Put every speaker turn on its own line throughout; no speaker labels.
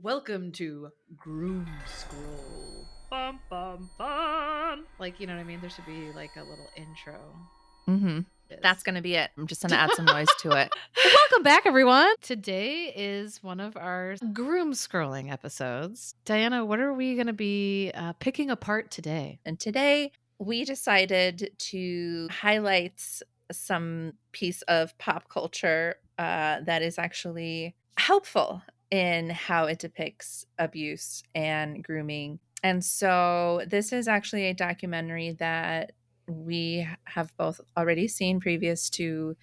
Welcome to Groom Scroll. Bum bum bum. Like, you know what I mean? There should be like a little intro.
Mm-hmm. That's going to be it. I'm just going to add some noise to it.
Welcome back, everyone. Today is one of our Groom Scrolling episodes. Diana, what are we going to be picking apart today?
And today we decided to highlight some piece of pop culture that is actually helpful in how it depicts abuse and grooming. And so this is actually a documentary that we have both already seen previous to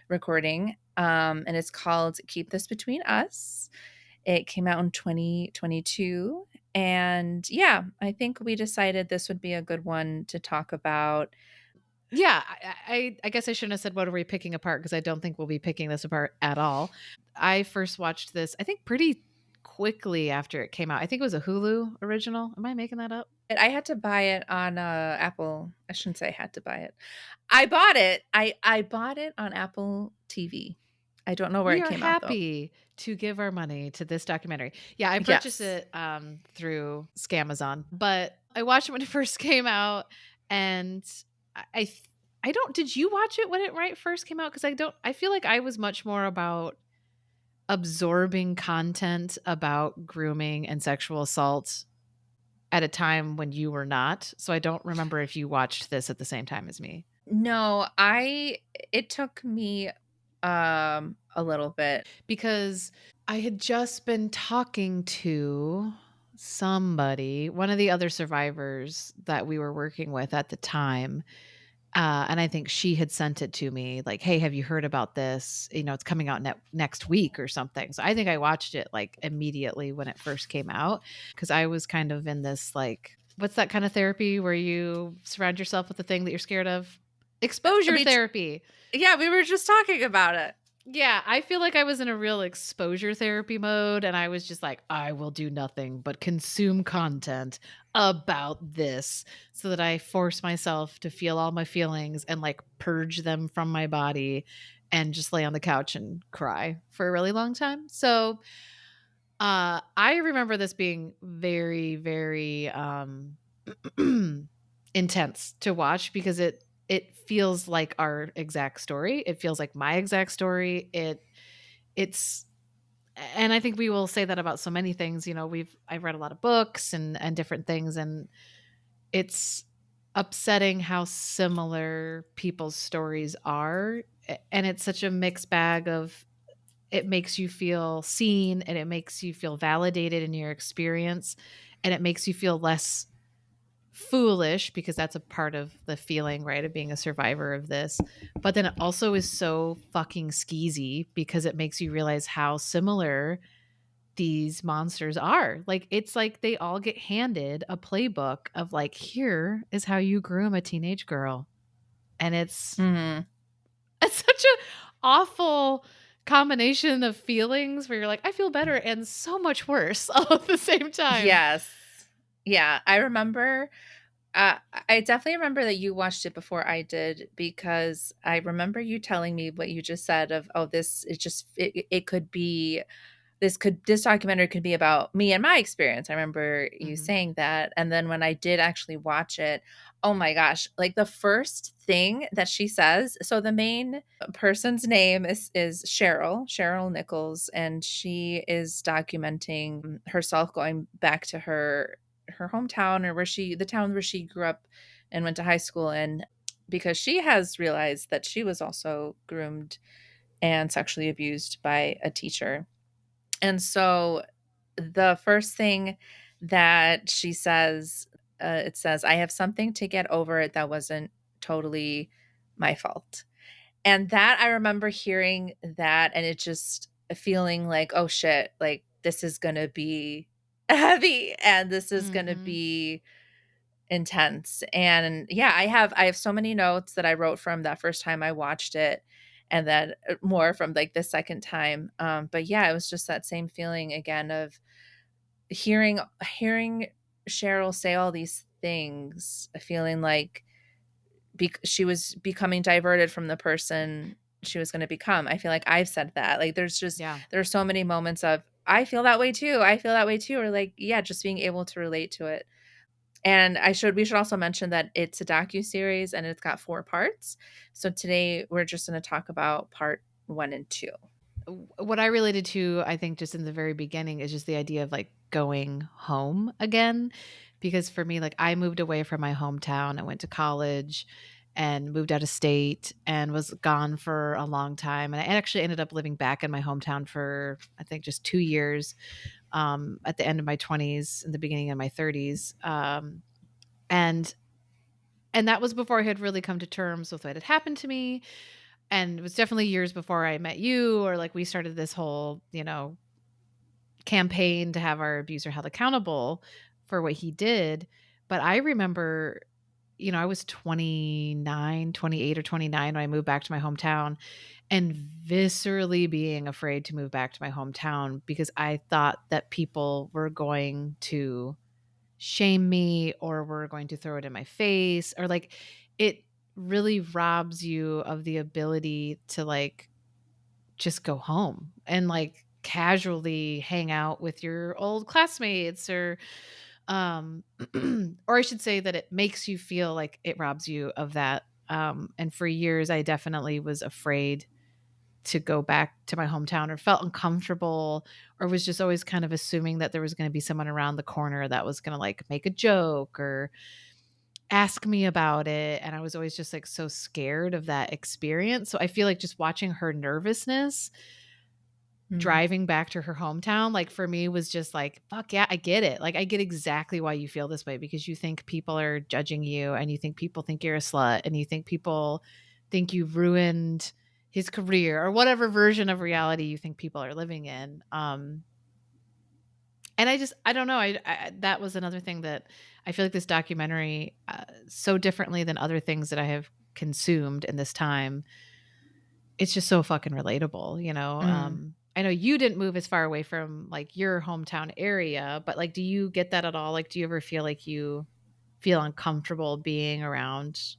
recording. And it's called Keep This Between Us. It came out in 2022. And yeah, I think we decided this would be a good one to talk about.
Yeah, I guess I shouldn't have said what are we picking apart because I don't think we'll be picking this apart at all. I first watched this, I think, pretty quickly after it came out. I think it was a Hulu original. Am I making that up?
I had to buy it on Apple. I shouldn't say I had to buy it. I bought it. I bought it on Apple TV. I don't know where
We
it
are
came out though.
happy to give our money to this documentary. Yeah, I purchased
Yes.
it through Scamazon, but I watched it when it first came out, and I I don't. Did you watch it when it first came out? Because I don't. I feel like I was much more about absorbing content about grooming and sexual assault at a time when you were not. So I don't remember if you watched this at the same time as me.
No, it took me a little bit.
Because I had just been talking to somebody, one of the other survivors that we were working with at the time. And I think she had sent it to me like, hey, have you heard about this? You know, it's coming out next week or something. So I think I watched it like immediately when it first came out because I was kind of in this like, what's that kind of therapy where you surround yourself with the thing that you're scared of? Exposure therapy.
Yeah, we were just talking about it.
Yeah, I feel like I was in a real exposure therapy mode and I was just like, I will do nothing but consume content about this so that I force myself to feel all my feelings and like purge them from my body and just lay on the couch and cry for a really long time. So I remember this being very, very intense to watch because it feels like our exact story. It feels like my exact story. It's and I think we will say that about so many things. You know, I've read a lot of books and different things, and it's upsetting how similar people's stories are. And it's such a mixed bag of it makes you feel seen and it makes you feel validated in your experience and it makes you feel less foolish because that's a part of the feeling, right, of being a survivor of this. But then it also is so fucking skeezy because it makes you realize how similar these monsters are. Like it's like they all get handed a playbook of like, here is how you groom a teenage girl. And it's such a awful combination of feelings where you're like, I feel better and so much worse all at the same time.
Yes. Yeah, I remember I definitely remember that you watched it before I did because I remember you telling me what you just said of, oh, it could be this documentary could be about me and my experience. I remember you saying that. And then when I did actually watch it, oh my gosh, like the first thing that she says, so the main person's name is Cheryl Nichols, and she is documenting herself going back to her hometown or the town where she grew up and went to high school in, because she has realized that she was also groomed and sexually abused by a teacher. And so the first thing that she says, it says, I have something to get over it that wasn't totally my fault. And that I remember hearing that and it just feeling like, oh shit, like this is going to be heavy and this is going to be intense. And yeah, I have so many notes that I wrote from that first time I watched it and then more from like the second time. But yeah, it was just that same feeling again of hearing Cheryl say all these things, feeling like she was becoming diverted from the person she was going to become. I feel like I've said that. Like there's so many moments of I feel that way too. I feel that way too. Or like, yeah, just being able to relate to it. And we should also mention that it's a docuseries and it's got 4 parts. So today we're just gonna talk about part 1 and 2.
What I related to, I think, just in the very beginning is just the idea of like going home again. Because for me, like I moved away from my hometown. I went to college and moved out of state and was gone for a long time. And I actually ended up living back in my hometown for, I think, just 2 years, at the end of my 20s and the beginning of my 30s. And and that was before I had really come to terms with what had happened to me, and it was definitely years before I met you, or like we started this whole, campaign to have our abuser held accountable for what he did. But I remember, I was 29, 28 or 29 when I moved back to my hometown, and viscerally being afraid to move back to my hometown because I thought that people were going to shame me or were going to throw it in my face, or like it really robs you of the ability to like just go home and like casually hang out with your old classmates, or um or I should say that it makes you feel like it robs you of that. And for years I definitely was afraid to go back to my hometown, or felt uncomfortable, or was just always kind of assuming that there was going to be someone around the corner that was going to like make a joke or ask me about it, and I was always just like so scared of that experience. So I feel like just watching her nervousness
Mm.
driving back to her hometown, like, for me was just like, "Fuck yeah, I get it." Like, I get exactly why you feel this way, because you think people are judging you, and you think people think you're a slut, and you think people think you've ruined his career, or whatever version of reality you think people are living in. And I don't know, that was another thing that I feel like this documentary, so differently than other things that I have consumed in this time, it's just so fucking relatable, you know?
Mm.
I know you didn't move as far away from, like, your hometown area, but, like, do you get that at all? Like, do you ever feel like you feel uncomfortable being around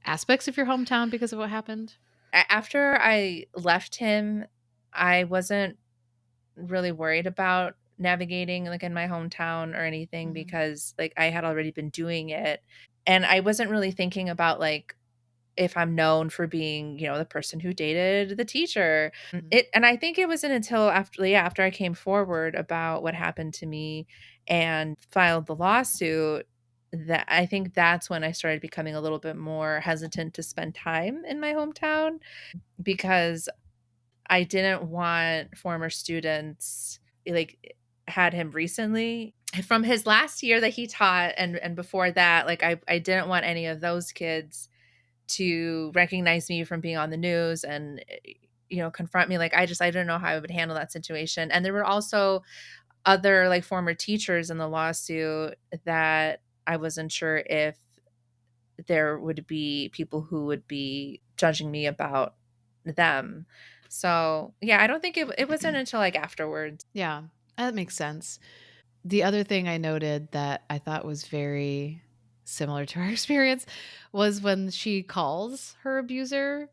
aspects of your hometown because of what happened?
After I left him, I wasn't really worried about navigating, like, in my hometown or anything
Mhm,
because, like, I had already been doing it, and I wasn't really thinking about, like, if I'm known for being, the person who dated the teacher.
mhm.
And I think it wasn't until after I came forward about what happened to me and filed the lawsuit that I think that's when I started becoming a little bit more hesitant to spend time in my hometown because I didn't want former students like had him recently from his last year that he taught and before that, like I didn't want any of those kids to recognize me from being on the news and confront me. Like I didn't know how I would handle that situation. And there were also other like former teachers in the lawsuit that I wasn't sure if there would be people who would be judging me about them. So, yeah, I don't think it wasn't until, like, afterwards.
Yeah, that makes sense. The other thing I noted that I thought was very similar to our experience was when she calls her abuser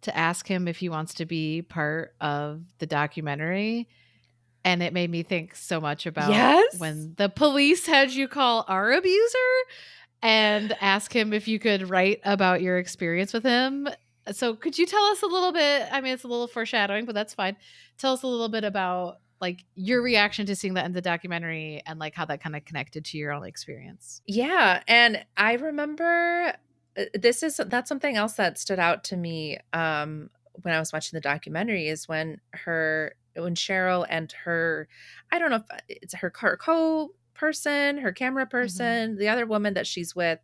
to ask him if he wants to be part of the documentary. And it made me think so much about
Yes.
when the police had you call our abuser and ask him if you could write about your experience with him. So could you tell us a little bit? I mean, it's a little foreshadowing, but that's fine. Tell us a little bit about like your reaction to seeing that in the documentary and like how that kind of connected to your own experience.
Yeah, and I remember that's something else that stood out to me, when I was watching the documentary is when Cheryl and her I don't know if it's her co-person, her camera
Mhm.
person, the other woman that she's with,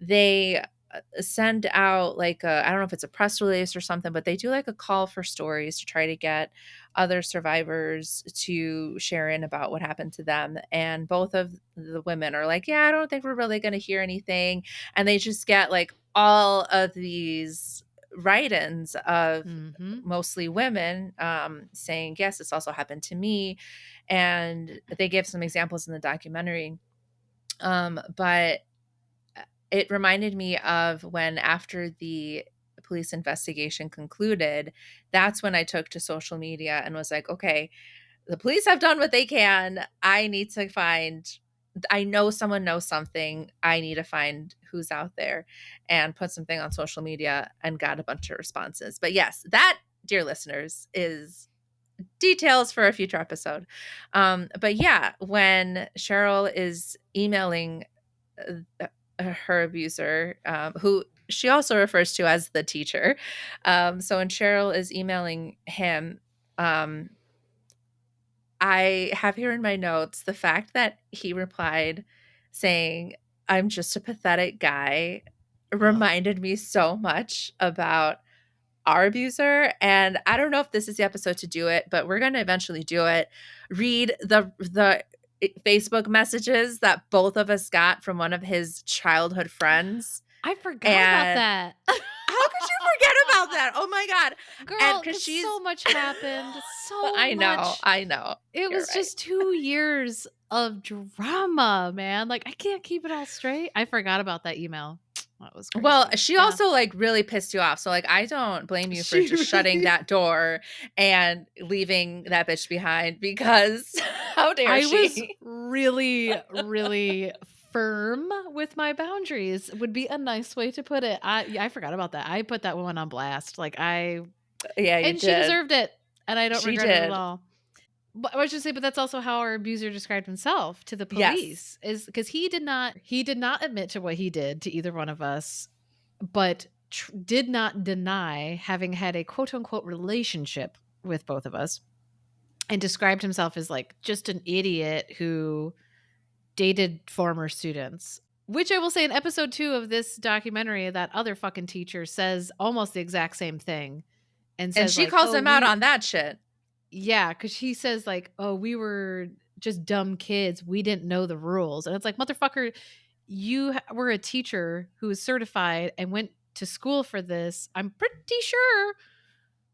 they, send out, like, I don't know if it's a press release or something, but they do, like, a call for stories to try to get other survivors to share in about what happened to them, and both of the women are like, "Yeah, I don't think we're really gonna hear anything," and they just get, like, all of these write-ins of
Mhm.
mostly women, saying, "Yes, this also happened to me," and they give some examples in the documentary, but it reminded me of when after the police investigation concluded, that's when I took to social media and was like, "Okay, the police have done what they can. I need to find, I know someone knows something. I need to find who's out there and put something on social media, and got a bunch of responses. But yes, that, dear listeners, is details for a future episode. But yeah, when Cheryl is emailing her abuser, who she also refers to as the teacher. So when Cheryl is emailing him, um, I have here in my notes the fact that he replied saying, "I'm just a pathetic guy,"
Ugh.
reminded me so much about our abuser. And I don't know if this is the episode to do it, but we're going to eventually do it. Read the Facebook messages that both of us got from one of his childhood friends.
I forgot about
And
that.
how could you forget about that? Oh my god. And
Girl,
cuz
because
she's
so much happened. So
I know,
much.
I know.
It
You're
was
right.
just 2 years of drama, man. Like, I can't keep it all straight. I forgot about that email. That was
Well,
crazy.
she
Yeah.
also, like, really pissed you off, so, like, I don't blame you for
She
just shutting
really
that door and leaving that bitch behind, because how dare
I was
she?
really, really firm with my boundaries, would be a nice way to put it. I forgot about that. I put that woman on blast. Like, I
Yeah, you
and she
did.
deserved it, and I don't
She
regret it at
did.
all. But I was just say, but that's also how our abuser described himself to the
Yes.
police, is because he did not admit to what he did to either one of us, but did not deny having had a quote unquote relationship with both of us, and described himself as like just an idiot who dated former students. Which I will say, in episode 2 of this documentary, that other fucking teacher says almost the exact same thing, and
And
says
she
like,
calls
"Oh,
him out on that shit.
yeah, because he says like, "Oh, we were just dumb kids. We didn't know the rules." And it's like, "Motherfucker, you were a teacher who was certified and went to school for this. I'm pretty sure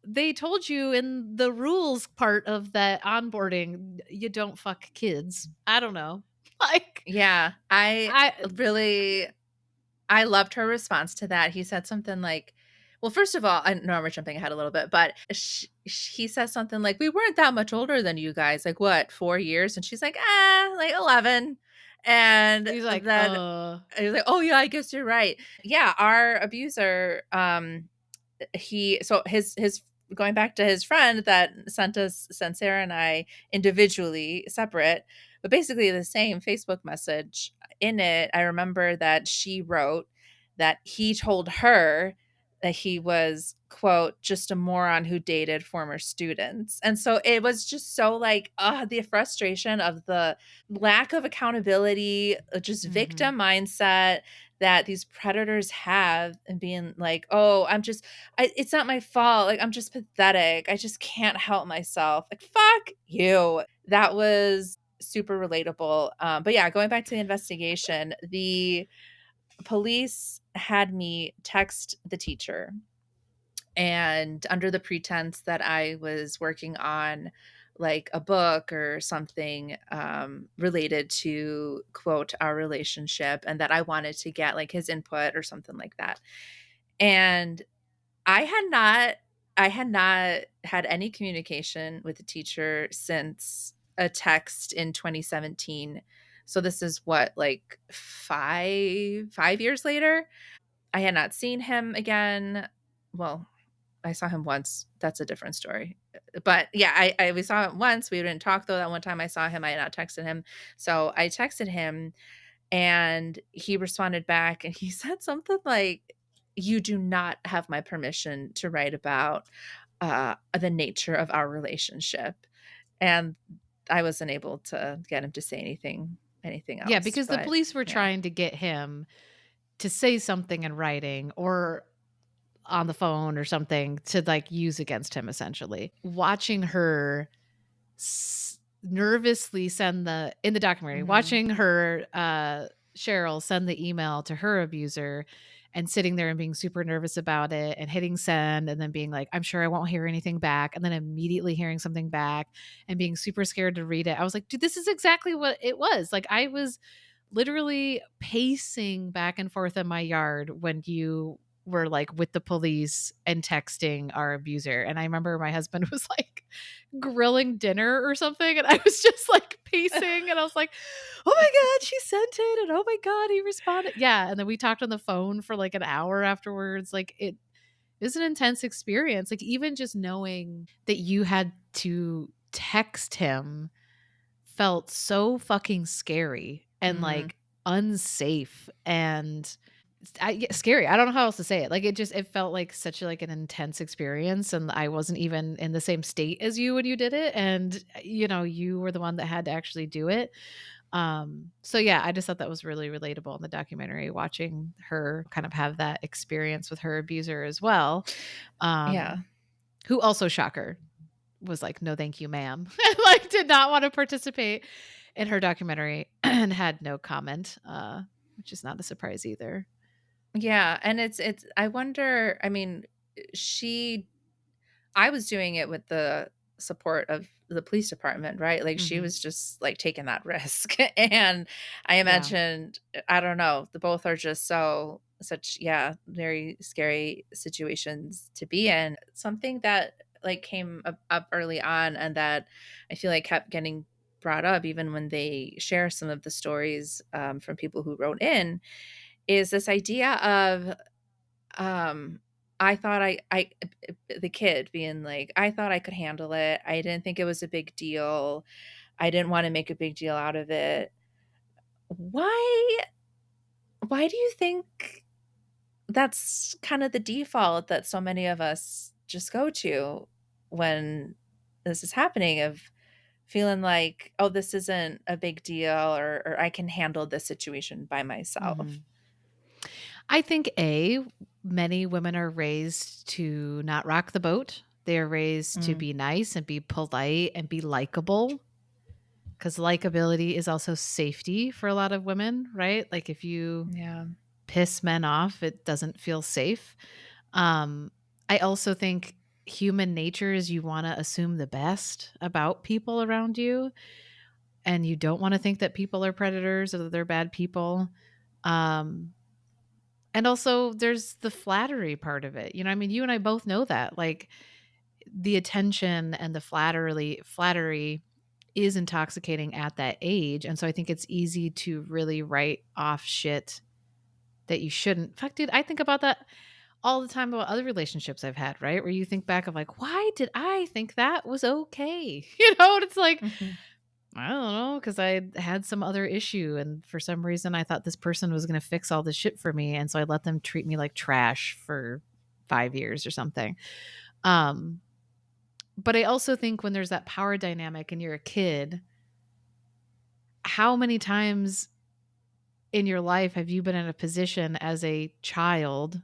they told you in the rules part of that onboarding, you don't fuck kids." I don't know. Like,
Yeah,
I
really I loved her response to that. He said something like, well, first of all, I know we're jumping ahead a little bit, but he says something like, "We weren't that much older than you guys. Like, what, 4 years?" And she's like, like 11. And
he's like,
then he was like, "Oh yeah, I guess you're right." Yeah, our abuser, he so his going back to his friend that sent Sarah and I individually separate, but basically the same Facebook message. In it, I remember that she wrote that he told her that he was, quote, just a moron who dated former students. And so it was just so like, the frustration of the lack of accountability, just
Mhm.
victim mindset that these predators have, and being like, "Oh, it's not my fault. Like, I'm just pathetic. I just can't help myself." Like, fuck you. That was super relatable. But yeah, going back to the investigation, the police had me text the teacher, and under the pretense that I was working on like a book or something, related to, quote, our relationship, and that I wanted to get like his input or something like that. And I had not I had not had any communication with the teacher since a text in 2017. So this is what, like 5 years later? I had not seen him again. Well, I saw him once. That's a different story. But yeah, I we saw him once. We didn't talk though. That one time I saw him, I had not texted him. So I texted him, and he responded back, and he said something like, "You do not have my permission to write about the nature of our relationship." And I wasn't able to get him to say anything
Yeah,
else.
because the
But
police were
yeah.
trying to get him to say something in writing or on the phone or something to, like, use against him, essentially. Watching her nervously send the in the documentary,
Mhm.
watching her, Cheryl, send the email to her abuser, and sitting there and being super nervous about it and hitting send, and then being like, "I'm sure I won't hear anything back," and then immediately hearing something back and being super scared to read it. I was like, "Dude, this is exactly what it was." Like, I was literally pacing back and forth in my yard when you were, like, with the police and texting our abuser, and I remember my husband was, like, grilling dinner or something, and I was just, like, pacing, and I was like, "Oh my god, she sent it, and oh my god, he responded." Yeah, and then we talked on the phone for, like, an hour afterwards, like, it is an intense experience, like, even just knowing that you had to text him felt so fucking scary and,
Mm,
like, unsafe and yeah, scary. I don't know how else to say it. Like, it felt like such, like, an intense experience, and I wasn't even in the same state as you when you did it, and, you were the one that had to actually do it. So yeah, I just thought that was really relatable in the documentary, watching her kind of have that experience with her abuser as well,
yeah.
um, who also, shocker, was like, "No, thank you, ma'am," and, like, did not wanna participate in her documentary and had no comment, which is not a surprise either.
Yeah, and it's I wonder, I mean, she I was doing it with the support of the police department, right? Like, she
Mhm.
was just, like, taking that risk, and I
Yeah.
imagined, I don't know, the both are just such, yeah, very scary situations to be in. Something that, like, came up early on and that I feel like kept getting brought up even when they share some of the stories, from people who wrote in, is this idea of, um, I thought the kid being like, "I thought I could handle it. I didn't think it was a big deal. I didn't wanna make a big deal out of it." Why why do you think that's kinda the default that so many of us just go to when this is happening, of feeling like, "Oh, this isn't a big deal," or "I can handle this situation by myself."
Mhm. I think many women are raised to not rock the boat. They are raised to
Mm,
be nice and be polite and be likable, because likability is also safety for a lot of women, right? Like, if you
yeah.
piss men off, it doesn't feel safe. Um, I also think human nature is you wanna assume the best about people around you, and you don't wanna think that people are predators or that they're bad people. Um And also there's the flattery part of it, I mean, you and I both know that, like, the attention and the flattery is intoxicating at that age, and so I think it's easy to really write off shit that you shouldn't. Fuck, dude, I think about that all the time about other relationships I've had, right? Where you think back of like, "Why did I think that was okay?" And it's like,
Mhm.
I don't know, because I had some other issue, and for some reason, I thought this person was gonna fix all this shit for me, and so I let them treat me like trash for 5 years or something. Um, but I also think when there's that power dynamic and you're a kid, how many times in your life have you been in a position as a child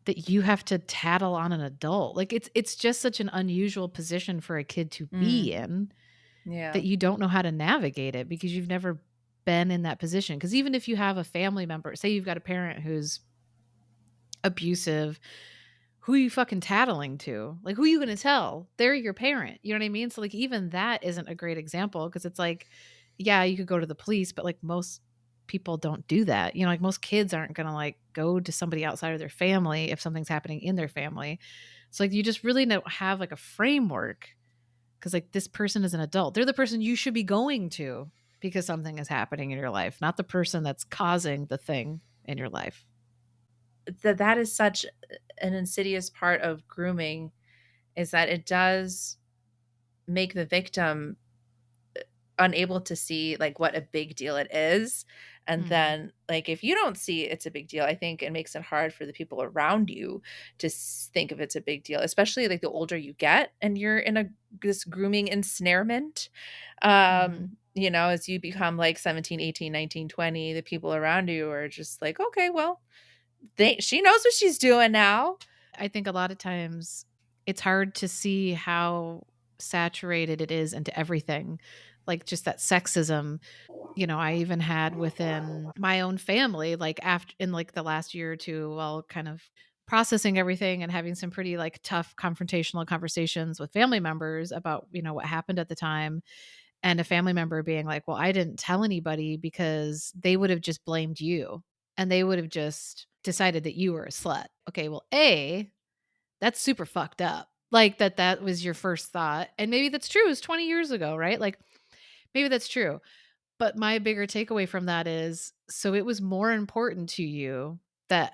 that you have to tattle on an adult? Like, it's just such an unusual position for a kid to
Mm,
be in,
yeah.
that you don't know how to navigate it because you've never been in that position. Because even if you have a family member, say you've got a parent who's abusive, who are you fucking tattling to? Like, who are you gonna tell? They're your parent, you know what I mean? So, like, even that isn't a great example because it's like, yeah, you could go to the police, but, like, most people don't do that. Like, most kids aren't gonna, like, go to somebody outside of their family if something's happening in their family. So, like, you just really don't have, like, a framework. 'Cause, like, this person is an adult. They're the person you should be going to because something is happening in your life, not the person that's causing the thing in your life.
That is such an insidious part of grooming, is that it does make the victim unable to see, like, what a big deal it is, and
Mhm,
then, like, if you don't see it's a big deal, I think it makes it hard for the people around you to think of it's a big deal, especially, like, the older you get and you're in a this grooming ensnarement,
mhm.
as you become, like, 17, 18, 19, 20, the people around you are just like, "Okay, well, she knows what she's doing now."
I think a lot of times it's hard to see how saturated it is into everything, like, just that sexism. I even had within my own family, like, after in, like, the last year or 2, while kind of processing everything and having some pretty, like, tough confrontational conversations with family members about, what happened at the time, and a family member being like, "Well, I didn't tell anybody because they would have just blamed you, and they would have just decided that you were a slut. Okay, well, A, that's super fucked up. Like that was your first thought. And maybe that's true. It was 20 years ago, right? Like maybe that's true. But my bigger takeaway from that is so it was more important to you that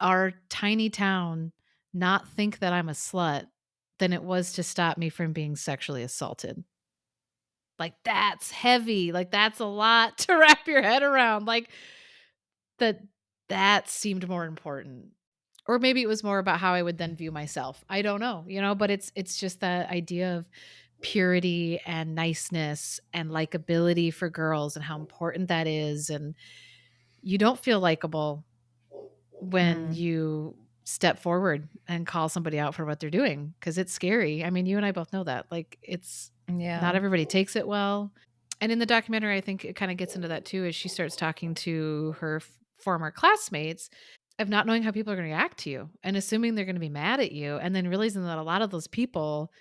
our tiny town not think that I'm a slut than it was to stop me from being sexually assaulted. Like, that's heavy, like, that's a lot to wrap your head around, like, that that seemed more important. Or maybe it was more about how I would then view myself. I don't know, but it's just that idea of purity and niceness and likability for girls and how important that is, and you don't feel likable when
Mm,
you step forward and call somebody out for what they're doing because it's scary. I mean, you and I both know that. Like, it's not
yeah.
everybody takes it well. And in the documentary, I think it kind of gets into that too as she starts talking to her former classmates of not knowing how people are going to react to you and assuming they're going to be mad at you. And then realizing that a lot of those people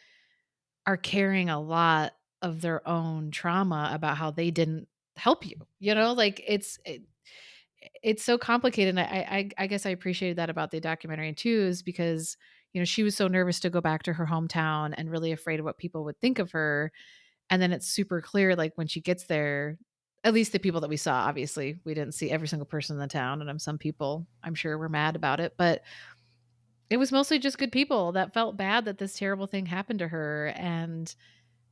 are carrying a lot of their own trauma about how they didn't help you. Like it's so complicated, and I guess I appreciated that about the documentary too is because, she was so nervous to go back to her hometown and really afraid of what people would think of her, and then it's super clear, like, when she gets there, at least the people that we saw, obviously, we didn't see every single person in the town, and some people, I'm sure, were mad about it, but it was mostly just good people that felt bad that this terrible thing happened to her, and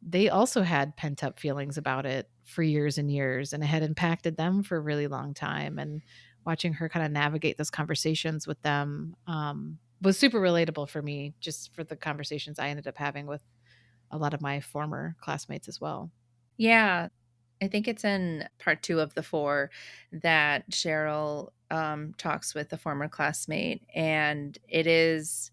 they also had pent up feelings about it for years and years, and it had impacted them for a really long time. And watching her kind of navigate those conversations with them was super relatable for me, just for the conversations I ended up having with a lot of my former classmates as well.
Yeah. I think it's in part 2 of the 4 that Cheryl, talks with a former classmate, and it is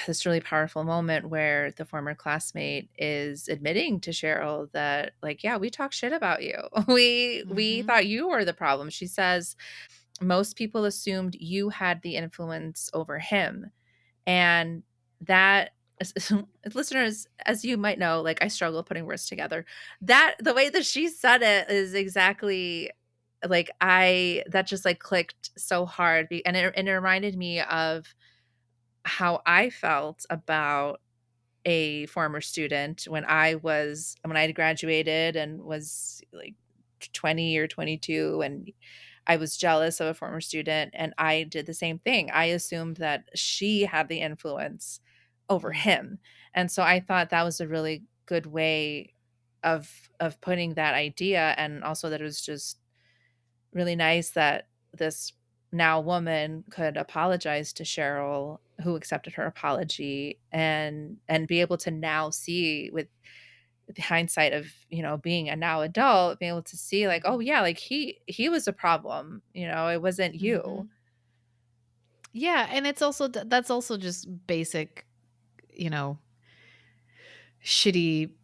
this really powerful moment where the former classmate is admitting to Cheryl that, like, "Yeah, we talk shit about you. We
Hmm.
thought you were the problem." She says, "Most people assumed you had the influence over him." And that listeners, as you might know, like, I struggle putting words together. That the way that she said it is exactly like, I that just, like, clicked so hard, and it reminded me of how I felt about a former student when I had graduated and was, like, 20 or 22, and I was jealous of a former student, and I did the same thing. I assumed that she had the influence over
Mm.
him, and so I thought that was a really good way of putting that idea, and also that it was just really nice that this now woman could apologize to Cheryl, who accepted her apology, and be able to now see with the hindsight of, being a now adult, being able to see like, "Oh, yeah, like he was a problem, it wasn't you."
Hmm. Yeah, and it's also that's also just basic, you know, shitty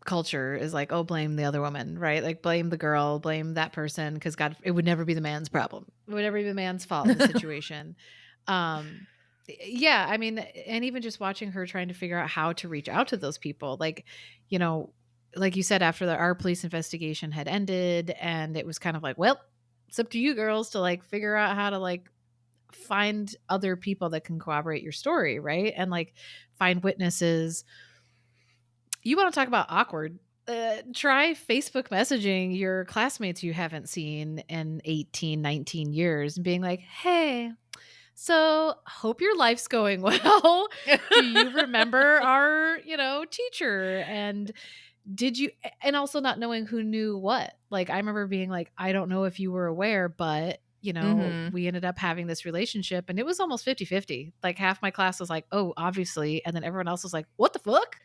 culture is like, "Oh, blame the other woman," right? Like, blame the girl, blame that person, because God, it would never be the man's problem. It would never be the man's fault in the situation. Um, yeah, I mean, and even just watching her trying to figure out how to reach out to those people, like, you know, like you said, after our police investigation had ended, and it was kind of like, well, it's up to you girls to like figure out how to like find other people that can corroborate your story, right? And like find witnesses. You wanna talk about awkward? Try Facebook messaging your classmates you haven't seen in 18, 19 years and being like, "Hey, so hope your life's going well. Do you remember our, teacher? And did you," and also not knowing who knew what. Like, I remember being like, "I don't know if you were aware, but,
Mhm.
we ended up having this relationship," and it was almost 50-50. Like, half my class was like, "Oh, obviously," and then everyone else was like, "What the fuck?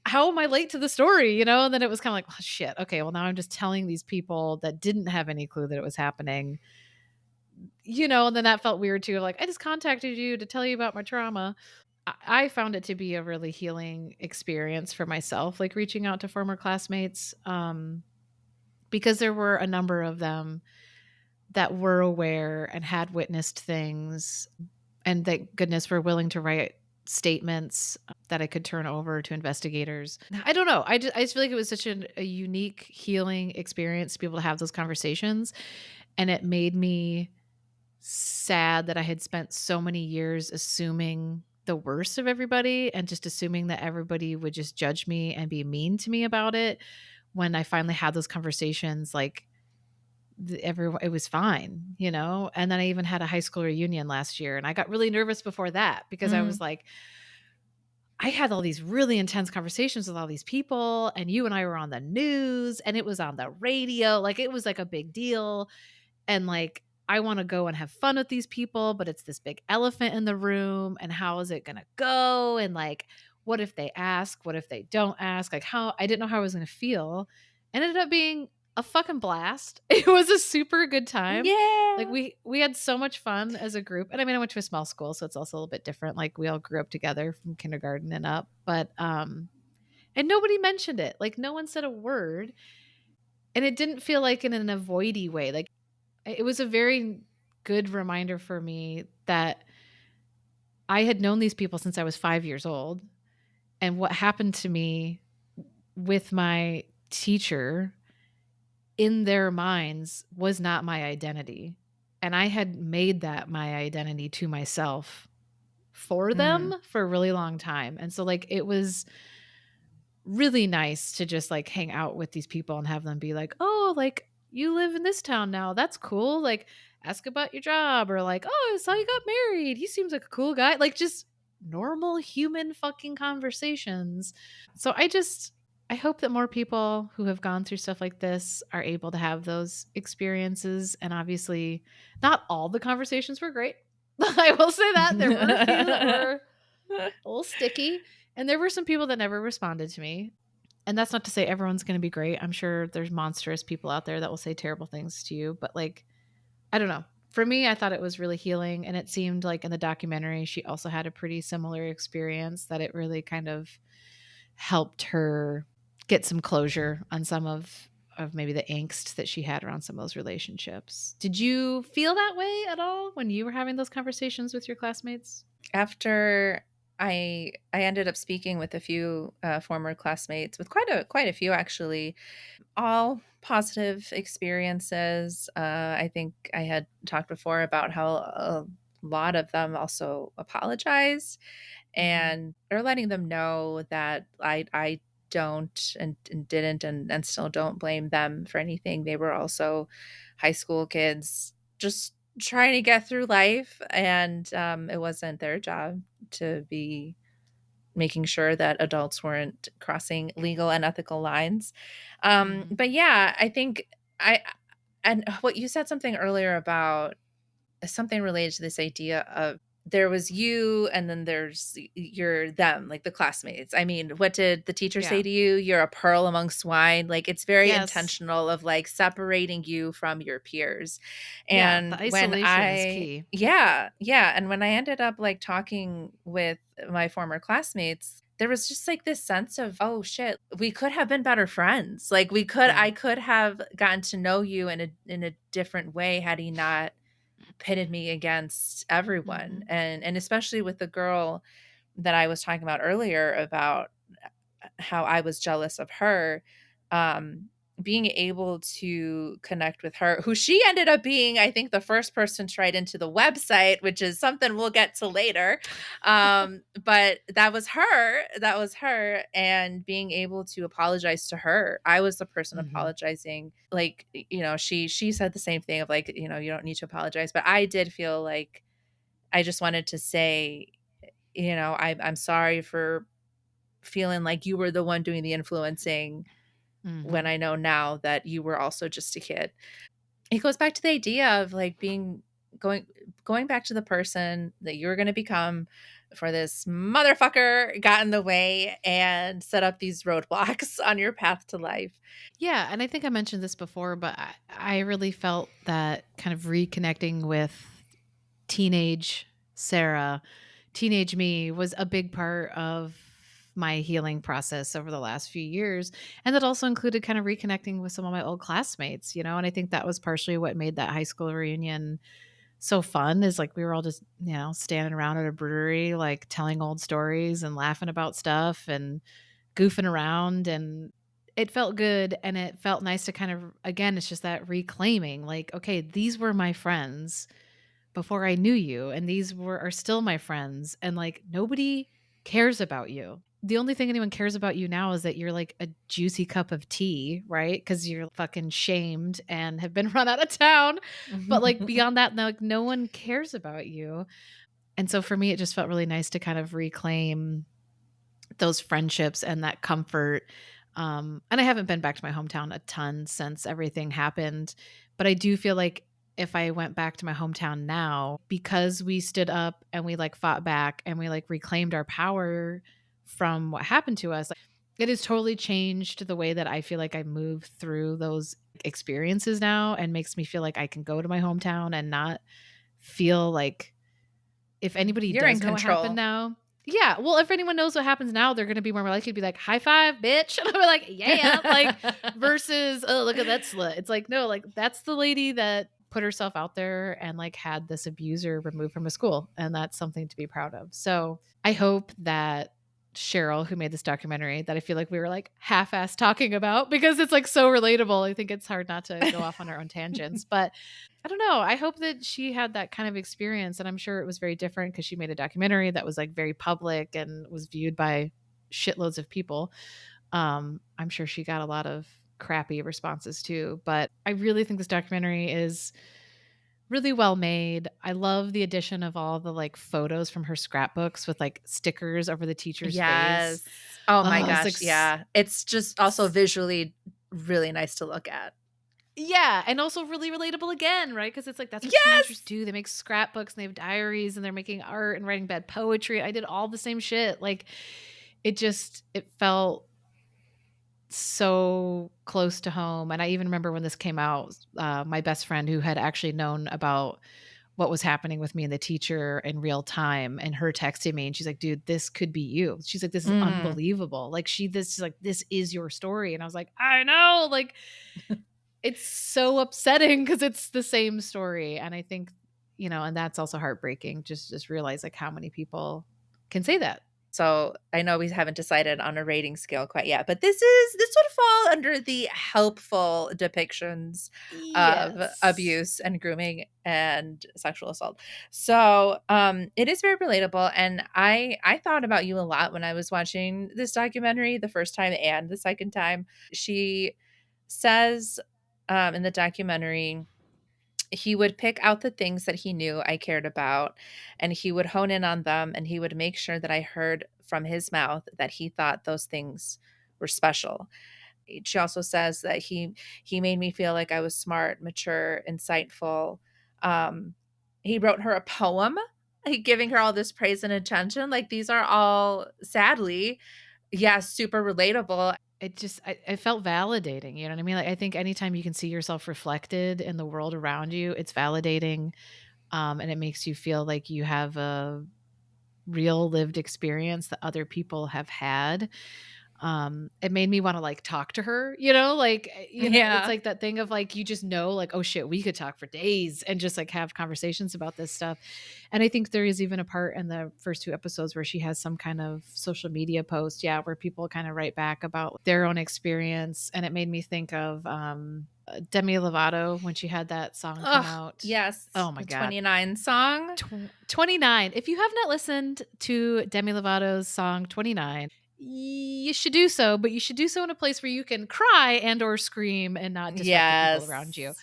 How am I late to the story?" And then it was kinda like, "Oh, shit. Okay, well, now I'm just telling these people that didn't have any clue that it was happening." And then that felt weird too, like, "I just contacted you to tell you about my trauma." I found it to be a really healing experience for myself, like, reaching out to former classmates, because there were a number of them that were aware and had witnessed things, and thank goodness were willing to write statements that I could turn over to investigators. I don't know, I just feel like it was such a unique healing experience to be able to have those conversations, and it made me sad that I had spent so many years assuming the worst of everybody and just assuming that everybody would just judge me and be mean to me about it. When I finally had those conversations, like, everyone, it was fine, you know? And then I even had a high school reunion last year, and I got really nervous before that because I
Mm.
was like, I had all these really intense conversations with all these people, and you and I were on the news, and it was on the radio, like, it was like a big deal, and, like, I wanna go and have fun with these people, but it's this big elephant in the room, and how is it gonna go, and, like, what if they ask? What if they don't ask? Like, how I didn't know how I was gonna feel. It ended up being a fucking blast. It was a super good time. Like,
Yeah.
we had so much fun as a group, and I mean, I went to a small school, so it's also a little bit different, like, we all grew up together from kindergarten and up, but, and nobody mentioned it, like, no one said a word, and it didn't feel like in an avoidy way, like, it was a very good reminder for me that I had known these people since I was 5 years old, and what happened to me with my teacher in their minds was not my identity, and I had made that my identity to myself for them
Mm.
for a really long time, and so, like, it was really nice to just, like, hang out with these people and have them be like, "Oh, like, you live in this town now, that's cool, like, ask about your job," or like, "Oh, I saw you got married, he seems like a cool guy," like, just normal human fucking conversations. So I hope that more people who have gone through stuff like this are able to have those experiences, and obviously, not all the conversations were great. I will say that, there were a few that were a little sticky, and there were some people that never responded to me. And that's not to say everyone's gonna be great. I'm sure there's monstrous people out there that will say terrible things to you, but, like, I don't know. For me, I thought it was really healing, and it seemed like in the documentary, she also had a pretty similar experience that it really kind of helped her get some closure on some of maybe the angst that she had around some of those relationships. Did you feel that way at all when you were having those conversations with your classmates?
After I ended up speaking with a few, former classmates, with quite a few actually, all positive experiences. I think I had talked before about how a lot of them also apologized,
Mhm.
and they're letting them know that I don't and didn't and still don't blame them for anything. They were also high school kids just trying to get through life, and it wasn't their job to be making sure that adults weren't crossing legal and ethical lines.
Mhm.
But yeah, I think I and what you said something earlier about something related to this idea of there was you and then there's you're them, like the classmates. I mean, what did the teacher say
Yeah.
to you? You're a pearl among swine. Like it's very
Yes.
intentional of like separating you from your peers.
Yeah, the
And when
isolation is
I
key.
yeah, yeah, and when I ended up like talking with my former classmates, there was just like this sense of, oh shit, we could have been better friends. Like
Yeah.
I could have gotten to know you in a different way had he not pitted me against everyone,
Mhm.
and especially with the girl that I was talking about earlier about how I was jealous of her, um, being able to connect with her, who she ended up being, I think, the first person to write into the website, which is something we'll get to later. But that was her, and being able to apologize to her. I was the person
Mhm.
apologizing. Like, she said the same thing of like, you don't need to apologize. But I did feel like I just wanted to say, I'm sorry for feeling like you were the one doing the influencing when
Mhm.
I know now that you were also just a kid. It goes back to the idea of like going going back to the person that you're going to become for this motherfucker got in the way and set up these roadblocks on your path to life.
Yeah, and I think I mentioned this before, but I really felt that kind of reconnecting with teenage Sarah, teenage me was a big part of my healing process over the last few years. And that also included kind of reconnecting with some of my old classmates, you know, and I think that was partially what made that high school reunion so fun is like we were all just, you know, standing around at a brewery, like telling old stories and laughing about stuff and goofing around, and it felt good, and it felt nice to kind of, again, it's just that reclaiming, like, okay, these were my friends before I knew you, and these are still my friends, and like nobody cares about you. The only thing anyone cares about you now is that you're like a juicy cup of tea, right? Because you're fucking shamed and have been run out of town. But like beyond that, no, like no one cares about you. And so for me, it just felt really nice to kind of reclaim those friendships and that comfort. And I haven't been back to my hometown a ton since everything happened, but I do feel like if I went back to my hometown now, because we stood up and we like fought back and we like reclaimed our power from what happened to us, like, it has totally changed the way that I feel like I move through those experiences now, and makes me feel like I can go to my hometown and not feel like, if anybody
You're in
does know what happened
control.
now, yeah, well, if anyone knows what happens now, they're gonna be more likely to be like, "High five, bitch." And I'll be like, "Yeah," like, versus, "Oh, look at that slut." It's like, no, like, that's the lady that put herself out there and, like, had this abuser removed from a school, and that's something to be proud of. So, I hope that Cheryl, who made this documentary, that I feel like we were, like, half-assed talking about because it's, like, so relatable, I think it's hard not to go off on our own tangents, but I don't know. I hope that she had that kind of experience, and I'm sure it was very different because she made a documentary that was, like, very public and was viewed by shitloads of people. I'm sure she got a lot of crappy responses too, but I really think this documentary is really well made. I love the addition of all the, like, photos from her scrapbooks with, like, stickers over the teacher's face.
Yes. Oh my
Oh, it's like
gosh, yeah. It's just also visually really nice to look at.
yeah, and also really relatable again, right? Because it's like that's what teenagers
Yes!
do. They make scrapbooks and they have diaries and they're making art and writing bad poetry. I did all the same shit. Like it felt so close to home. And I even remember when this came out, my best friend who had actually known about what was happening with me and the teacher in real time, and her texted me and she's like, "Dude, this could be you." She's like, "This is
Mm.
unbelievable." Like this is like, "This is your story." And I was like, "I know." Like it's so upsetting because it's the same story, and I think, and that's also heartbreaking, just realize, like, how many people can say that.
So, I know we haven't decided on a rating scale quite yet, but this would fall under the helpful depictions of
Yes.
abuse and grooming and sexual assault. So, it is very relatable, and I thought about you a lot when I was watching this documentary the first time and the second time. She says, in the documentary, he would pick out the things that he knew I cared about, and he would hone in on them, and he would make sure that I heard from his mouth that he thought those things were special. She also says that he made me feel like I was smart, mature, insightful. Um, he wrote her a poem, like, giving her all this praise and attention. Like, these are all, sadly, yeah, super relatable.
I felt validating, you know what I mean? Like, I think anytime you can see yourself reflected in the world around you, it's validating, and it makes you feel like you have a real lived experience that other people have had. It made me wanna, like, talk to her, like, it's
Yeah.
like that thing of, like, you just know, like, "Oh, shit, we could talk for days and just, like, have conversations about this stuff." And I think there is even a part in the first 2 episodes where she has some kind of social media post, yeah, where people kinda write back about their own experience, and it made me think of, Demi Lovato when she had that song come
Oh,
out.
yes,
Oh my
the
god.
29 song.
29. If you have not listened to Demi Lovato's song 29, you should do so, but you should do so in a place where you can cry and or scream and not disrupt the people around you.
Yes.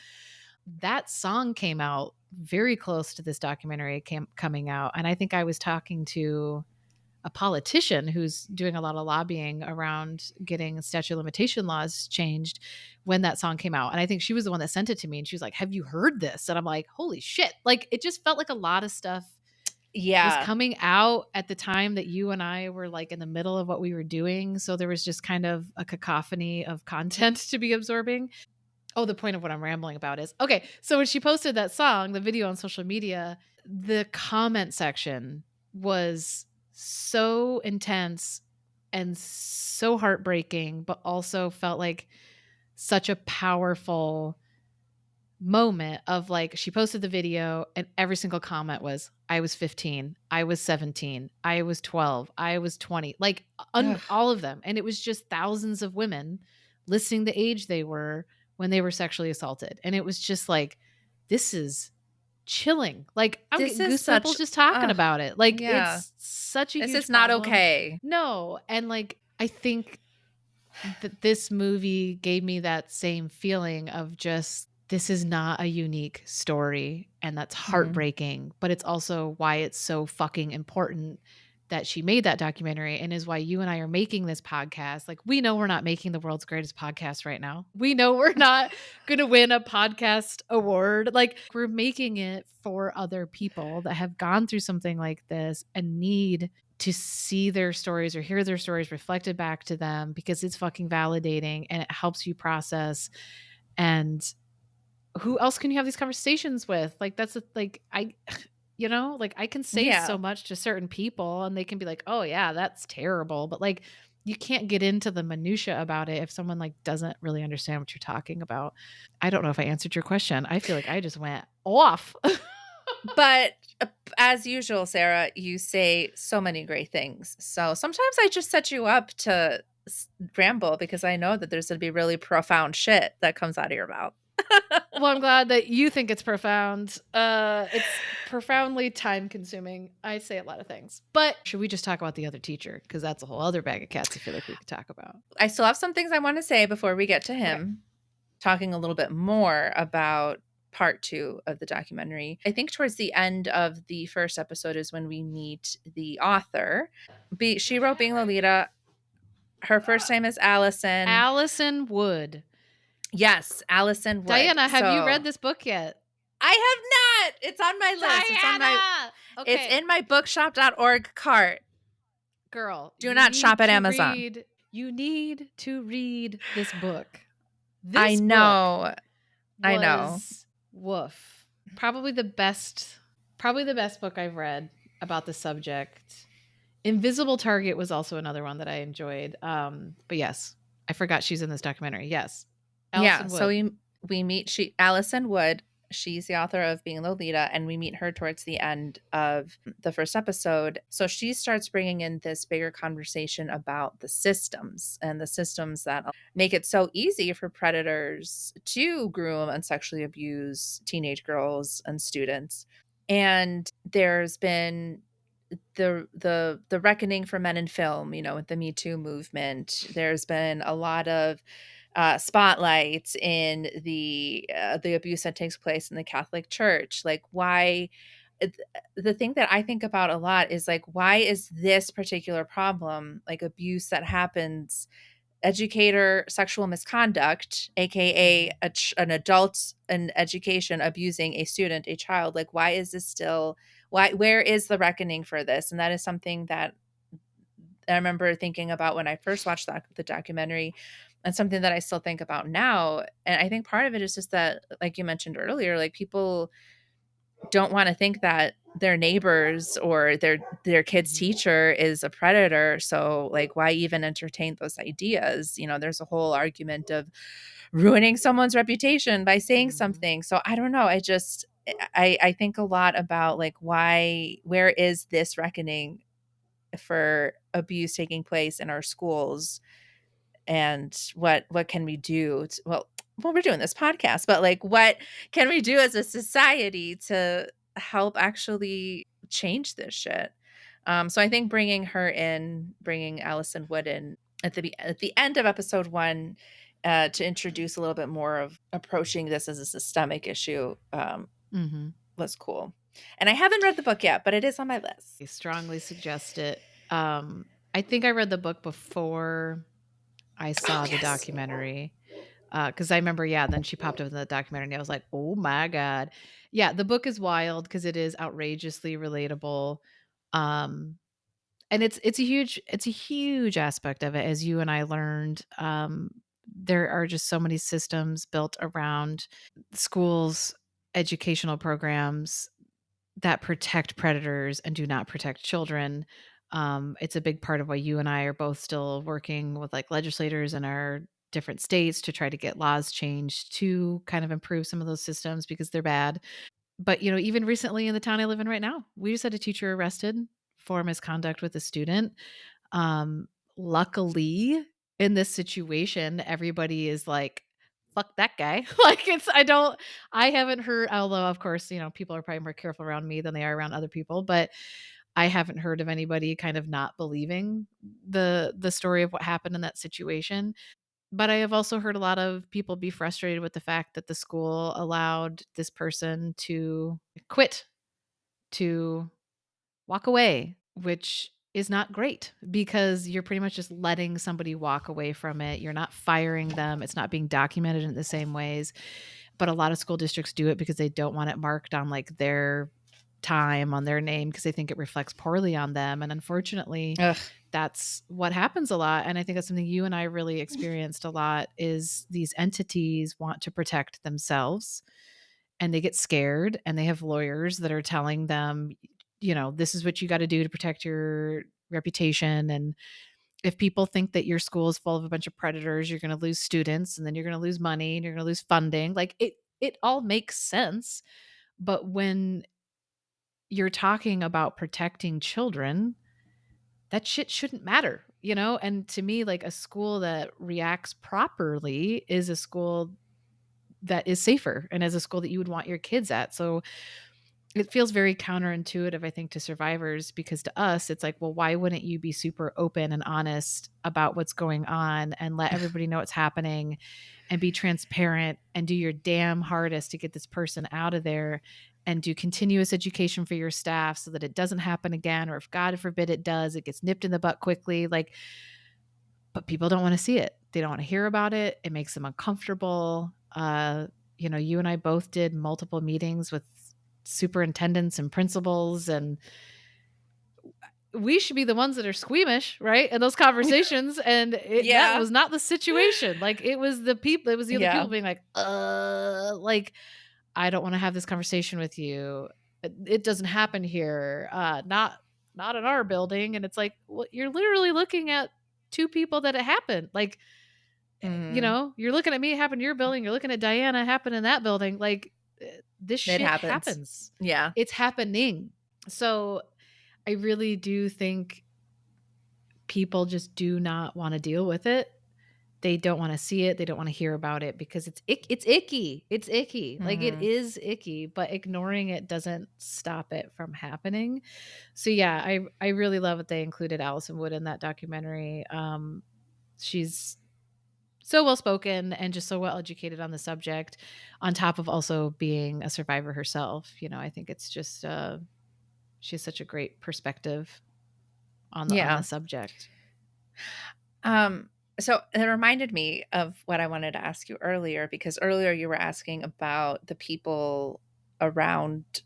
That song came out very close to this documentary coming out, and I think I was talking to a politician who's doing a lot of lobbying around getting statute of limitation laws changed when that song came out. And I think she was the one that sent it to me and she was like, "Have you heard this?" And I'm like, "Holy shit." Like it just felt like a lot of stuff was
Yeah.
coming out at the time that you and I were like in the middle of what we were doing. So there was just kind of a cacophony of content to be absorbing. Oh, the point of what I'm rambling about is okay. So when she posted that song, the video on social media, the comment section was so intense and so heartbreaking, but also felt like such a powerful moment of like she posted the video and every single comment was I was 15, I was 17, I was 12, I was 20, like
Ugh.
all of them, and it was just thousands of women listing the age they were when they were sexually assaulted, and it was just like this is chilling. Like, I'm
This
getting
is
goosebumps
such
just talking
ugh,
about it. Like,
yeah.
it's such a
This
huge
is not
problem.
okay.
No, and, like, I think that this movie gave me that same feeling of just, this is not a unique story, and that's
Mhm.
heartbreaking, but it's also why it's so fucking important that she made that documentary, and is why you and I are making this podcast. Like, we know we're not making the world's greatest podcast right now. We know we're not gonna win a podcast award. Like, we're making it for other people that have gone through something like this and need to see their stories or hear their stories reflected back to them, because it's fucking validating and it helps you process. And who else can you have these conversations with? Like, that's a, like, I, like, I can say so
Yeah.
much to certain people and they can be like, "Oh yeah, that's terrible." But like, you can't get into the minutia about it if someone like doesn't really understand what you're talking about. I don't know if I answered your question. I feel like I just went off.
But, as usual, Sarah, you say so many great things. So sometimes I just set you up to ramble because I know that there's going to be really profound shit that comes out of your mouth.
Well, I'm glad that you think it's profound. It's profoundly time consuming. I say a lot of things. But should we just talk about the other teacher? Because that's a whole other bag of cats I feel like we could talk about.
I still have some things I want to say before we get to
Okay.
him, talking a little bit more about part 2 of the documentary. I think towards the end of the first episode is when we meet the author. She wrote Being Lolita. Her first name is Allison.
Allison Wood.
Yes, Allison Wood.
Diana, have you read
So
this book yet?
I have not. It's on my list.
Diana!
It's
Okay,
in my bookshop.org cart.
girl,
Do not shop at Amazon.
you need to read this book.
I
This book
know. I know.
was woof. Probably the best book I've read about the subject. Invisible Target was also another one that I enjoyed. But yes, I forgot she's in this documentary. Yes.
Yeah,
Allison
so
Wood.
we meet Allison Wood. She's the author of Being Lolita, and we meet her towards the end of the first episode. So she starts bringing in this bigger conversation about the systems and the systems that make it so easy for predators to groom and sexually abuse teenage girls and students. And there's been the reckoning for men in film, with the Me Too movement. There's been a lot of spotlight in the abuse that takes place in the Catholic Church. Like, why? it- The thing that I think about a lot is like, why is this particular problem, like abuse that happens, educator sexual misconduct, aka
Mhm.
an adult in education abusing a student, a child? Like, why is this still? Why? Where is the reckoning for this? And that is something that I remember thinking about when I first watched the documentary, and something that I still think about now. And I think part of it is just that, like you mentioned earlier, like people don't want to think that their neighbors or their kid's
Mhm.
teacher is a predator. So like, why even entertain those ideas? There's a whole argument of ruining someone's reputation by saying
Mhm.
something. So I don't know. I think a lot about like, where is this reckoning for abuse taking place in our schools, and what can we do well, we're doing this podcast, but like, what can we do as a society to help actually change this shit? So I think bringing Allison Wood in at the end of episode 1, to introduce a little bit more of approaching this as a systemic issue,
Mhm.
was cool. And I haven't read the book yet, but it is on my list.
I strongly suggest it. I think I read the book before I
Oh
saw the
yes.
documentary. Because I remember, yeah, then she popped up in the documentary and I was like, "Oh my god." Yeah, the book is wild because it is outrageously relatable. Um, and it's a huge aspect of it, as you and I learned. There are just so many systems built around schools, educational programs that protect predators and do not protect children. It's a big part of why you and I are both still working with like legislators in our different states to try to get laws changed to kind of improve some of those systems because they're bad. But even recently in the town I live in right now, we just had a teacher arrested for misconduct with a student. Luckily, in this situation, everybody is like fuck that guy. Like, I haven't heard, although, of course, people are probably more careful around me than they are around other people, but I haven't heard of anybody kind of not believing the story of what happened in that situation. But I have also heard a lot of people be frustrated with the fact that the school allowed this person to quit, to walk away, which is not great because you're pretty much just letting somebody walk away from it. You're not firing them. It's not being documented in the same ways. But a lot of school districts do it because they don't want it marked on like their time on their name because they think it reflects poorly on them. And unfortunately,
Ugh.
that's what happens a lot. And I think that's something you and I really experienced a lot is these entities want to protect themselves and they get scared and they have lawyers that are telling them, this is what you got to do to protect your reputation. And if people think that your school is full of a bunch of predators, you're going to lose students and then you're going to lose money and you're going to lose funding. Like it all makes sense. But when you're talking about protecting children, that shit shouldn't matter, And to me, like a school that reacts properly is a school that is safer and as a school that you would want your kids at. So it feels very counterintuitive, I think, to survivors because to us, it's like, well, why wouldn't you be super open and honest about what's going on and let everybody know what's happening and be transparent and do your damn hardest to get this person out of there and do continuous education for your staff so that it doesn't happen again, or if God forbid it does, it gets nipped in the butt quickly. Like, but people don't want to see it. They don't want to hear about it. It makes them uncomfortable. You and I both did multiple meetings with superintendents and principals, and we should be the ones that are squeamish, right? In those conversations. And that
Yeah.
was not the situation. Like it was the other people
Yeah.
being like, I don't want to have this conversation with you. It doesn't happen here. Not in our building. And it's like, well, you're literally looking at two people that it happened. Like,
Mhm.
you're looking at me, it happened in your building. You're looking at Diana, happened in that building. Like, this
It
shit
happens.
happens.
Yeah.
It's happening. So I really do think people just do not want to deal with it. They don't want to see it. They don't want to hear about it because it's icky. It's icky. Like it
Mhm.
is icky, but ignoring it doesn't stop it from happening. So yeah, I really love that they included Allison Wood in that documentary. She's so well spoken and just so well educated on the subject, on top of also being a survivor herself. I think it's just she has such a great perspective on the
Yeah.
subject.
Um, so it reminded me of what I wanted to ask you earlier, because earlier you were asking about the people around,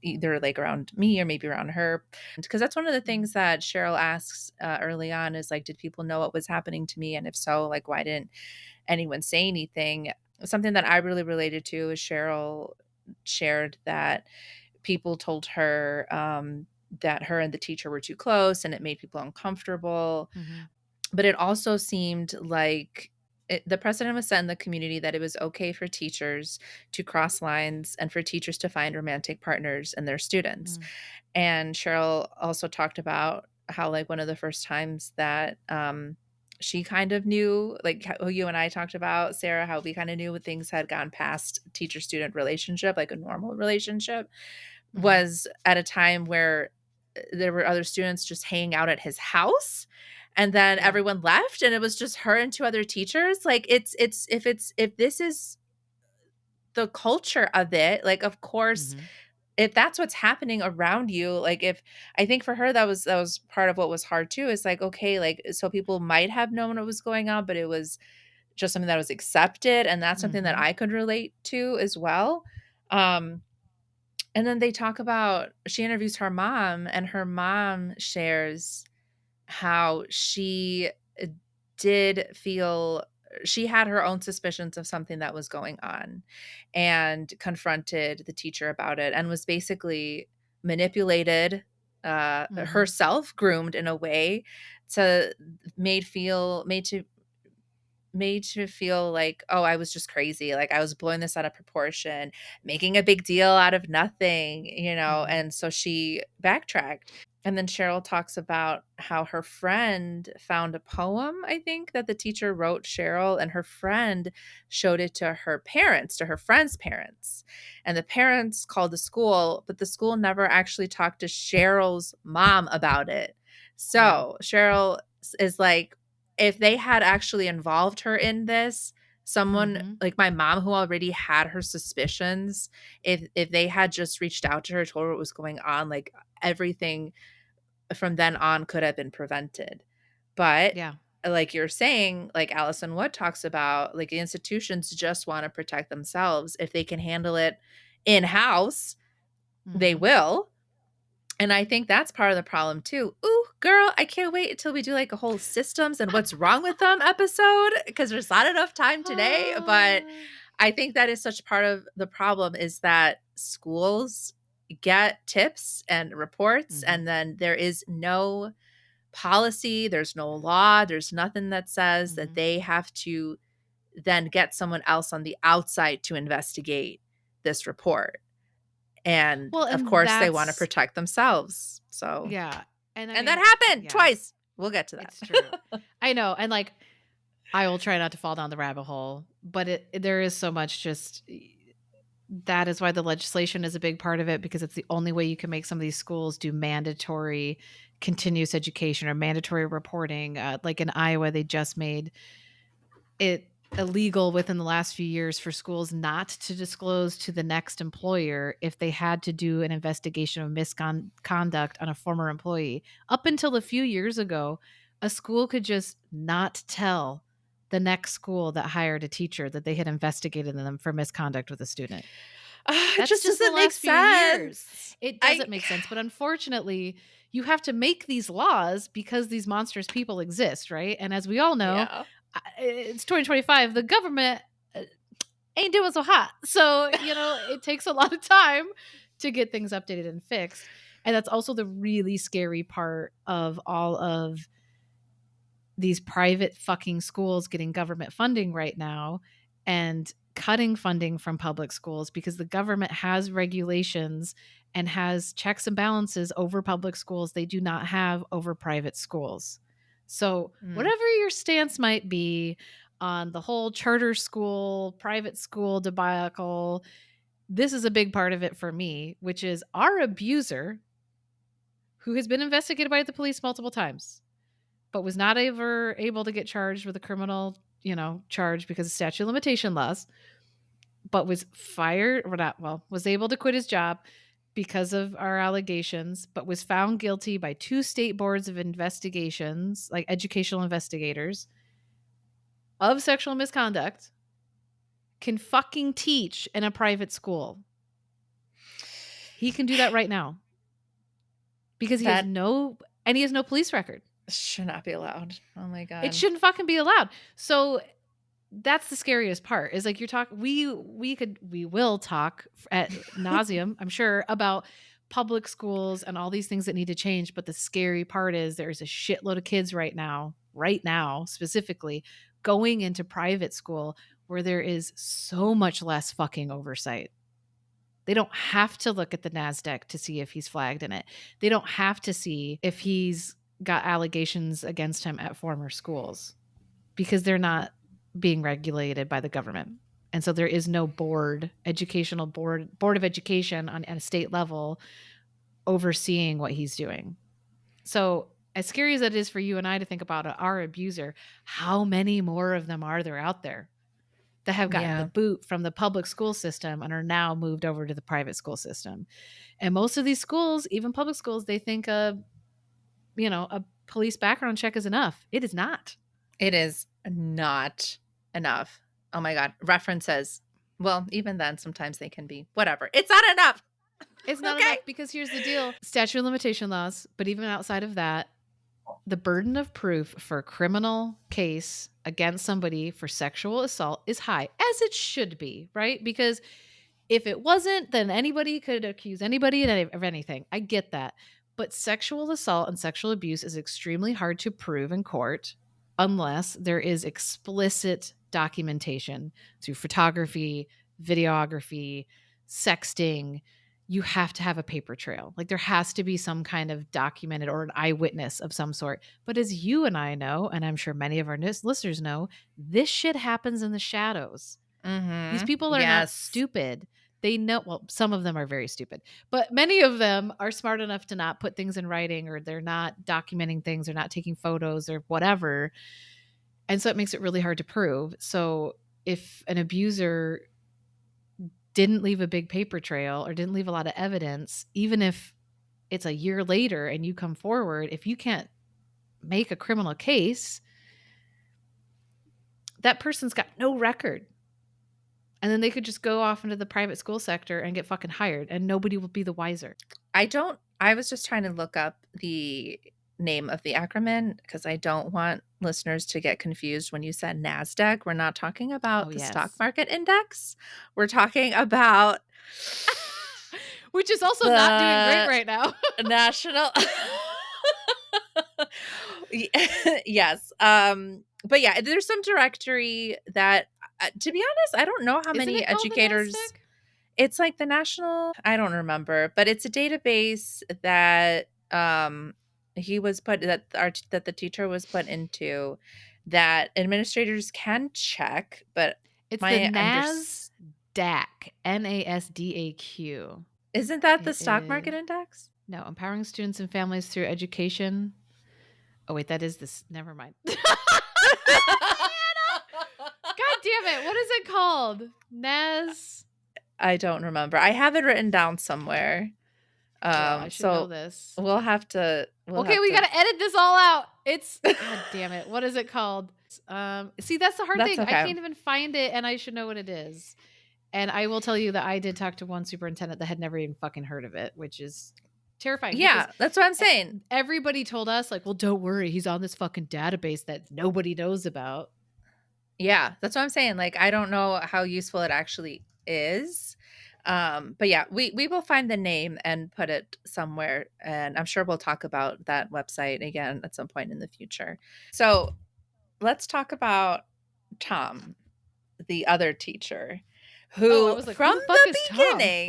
either like around me or maybe around her. Because that's one of the
Mhm.
things that Cheryl asks early on is like, did people know what was happening to me? And if so, like, why didn't anyone say anything? Something that I really related to is Cheryl shared that people told her that her and the teacher were too close and it made people uncomfortable.
Mhm.
But it also seemed like the precedent was set in the community that it was okay for teachers to cross lines and for teachers to find romantic partners in their students.
Mhm.
And Cheryl also talked about how, like, one of the first times that she kind of knew, like how you and I talked about, Sarah, how we kind of knew when things had gone past teacher student relationship, like a normal relationship,
Mhm.
was at a time where there were other students just hanging out at his house, and then
Yeah.
everyone left, and it was just her and 2 other teachers. Like, if this is the culture of it, like, of course,
Mhm.
if that's what's happening around you, like, if I think for her that was part of what was hard too, is like, okay, like, so people might have known what was going on, but it was just something that was accepted, and that's something that
Mhm.
I could relate to as well. Um and then they talk about, she interviews her mom, and her mom shares how she did feel she had her own suspicions of something that was going on, and confronted the teacher about it, and was basically manipulated,
Mhm.
herself, groomed in a way to made to feel like, "Oh, I was just crazy, like, I was blowing this out of proportion, making a big deal out of nothing,"
Mhm.
and so she backtracked. And then Cheryl talks about how her friend found a poem, I think, that the teacher wrote Cheryl, and her friend showed it to her parents, to her friend's parents. And the parents called the school, but the school never actually talked to Cheryl's mom about it.
Yeah.
So Cheryl is like, if they had actually involved her in this, someone
Mhm.
like my mom who already had her suspicions, if they had just reached out to her, told her what was going on, like everything from then on could have been prevented. But
Yeah.
like you're saying, like Allison Wood talks about, like the institutions just want to protect themselves. If they can handle it in house, they
Mhm.
will. And I think that's part of the problem too. Ooh, girl, I can't wait until we do like a whole systems and what's wrong with them episode because there's not enough time today. But
Ah.
I think that is such part of the problem is that schools get tips and reports,
Mhm.
and then there is no policy, there's no law, there's nothing that says that
Mhm.
they have to then get someone else on the outside to investigate this report. And
Well,
of
and
course, they want to
that's
protect themselves. So,
yeah. And I
and that
mean,
happened
yeah,
twice. We'll get to
it's true.
that.
I know, and, like, I will try not to fall down the rabbit hole, but there is so much just that is why the legislation is a big part of it because it's the only way you can make some of these schools do mandatory continuous education or mandatory reporting. Like in Iowa, they just made it illegal within the last few years for schools not to disclose to the next employer if they had to do an investigation of misconduct on a former employee. Up until a few years ago, a school could just not tell the next school that hired a teacher that they had investigated them for misconduct with a student.
It
That's
just
just the
doesn't make
last few years.
sense.
It
I
doesn't make sense, but unfortunately, you have to make these laws because these monstrous people exist, right? And as we all know,
yeah.
it's 2025, the government ain't doing so hot. So, it takes a lot of time to get things updated and fixed. And that's also the really scary part of all of these private fucking schools getting government funding right now and cutting funding from public schools because the government has regulations and has checks and balances over public schools they do not have over private schools. So,
Mm.
whatever your stance might be on the whole charter school, private school debacle, this is a big part of it for me, which is our abuser who has been investigated by the police multiple times but was not ever able to get charged with a criminal, charge because of statute of limitation laws, but was fired or not, well, was able to quit his job because of our allegations, but was found guilty by two state boards of investigations, like educational investigators, of sexual misconduct, can fucking teach in a private school. He can do that right now because
That
he has no police record.
should not be allowed. Oh my
It
god.
shouldn't fucking be allowed. So that's the scariest part is like you're talking we will talk at nauseum, I'm sure, about public schools and all these things that need to change, but the scary part is there's a shitload of kids right now specifically going into private school where there is so much less fucking oversight. They don't have to look at the NASDAQ to see if he's flagged in it. They don't have to see if he's got allegations against him at former schools because they're not being regulated by the government. And so there is no educational board of education at a state level overseeing what he's doing. So as scary as that is for you and I to think about our abuser, how many more of them are there out there that have gotten the
Yeah.
boot from the public school system and are now moved over to the private school system? And most of these schools, even public schools, they think a police background check is enough. It is not.
It is not enough. Oh my god. References. Well, even then sometimes they can be whatever. It's not enough.
It's not
Okay?
enough because here's the deal. Statute of limitation laws, but even outside of that, the burden of proof for a criminal case against somebody for sexual assault is high, as it should be, right? Because if it wasn't, then anybody could accuse anybody of anything. I get that. But sexual assault and sexual abuse is extremely hard to prove in court unless there is explicit documentation through photography, videography, sexting, you have to have a paper trail. Like there has to be some kind of documented or an eyewitness of some sort. But as you and I know, and I'm sure many of our listeners know, this shit happens in the shadows. These
Mhm.
people are not
Yes.
stupid. They know, well, some of them are very stupid, but many of them are smart enough to not put things in writing, or they're not documenting things, or not taking photos or whatever. And so it makes it really hard to prove. So if an abuser didn't leave a big paper trail or didn't leave a lot of evidence, even if it's a year later and you come forward, if you can't make a criminal case, that person's got no record. And then they could just go off into the private school sector and get fucking hired and nobody will be the wiser.
I was just trying to look up the name of the acronym because I don't want listeners to get confused when you said NASDAQ. We're not talking
Oh,
about the stock
yes.
market index. We're talking about
Which is also not doing great
the
right now.
national Yes. But yeah, there's some directory that to be honest, I don't know how
Isn't
many
it called the
educators.
NASDAQ?
It's like the national, I don't remember, but it's a database that he was put that the teacher was put into that administrators can check, but
It's the
my under
NASDAQ. NASDAQ.
isn't that the
It
stock market
is
index?
no, empowering students and families through education. Oh wait, that is this. Never mind. God damn it! What is it called? Nas.
I don't remember. I have it written down somewhere.
Well, I should know
So
this.
we'll
Okay,
have
we
to
gotta edit this all out. It's God damn it. What is it called? See, that's the hard
That's
thing. I
okay.
can't even find it, and I should know what it is. And I will tell you that I did talk to one superintendent that had never even fucking heard of it, which is terrifying because
Yeah, that's what I'm saying.
everybody told us, like, well, don't worry, he's on this fucking database that nobody knows about.
Yeah, that's what I'm saying. Like, I don't know how useful it actually is. But yeah, we will find the name and put it somewhere, and I'm sure we'll talk about that website again at some point in the future. So let's talk about Tom, the other teacher,
Oh, I
who
was like, who
from
the fuck
the
is Tom?
beginning,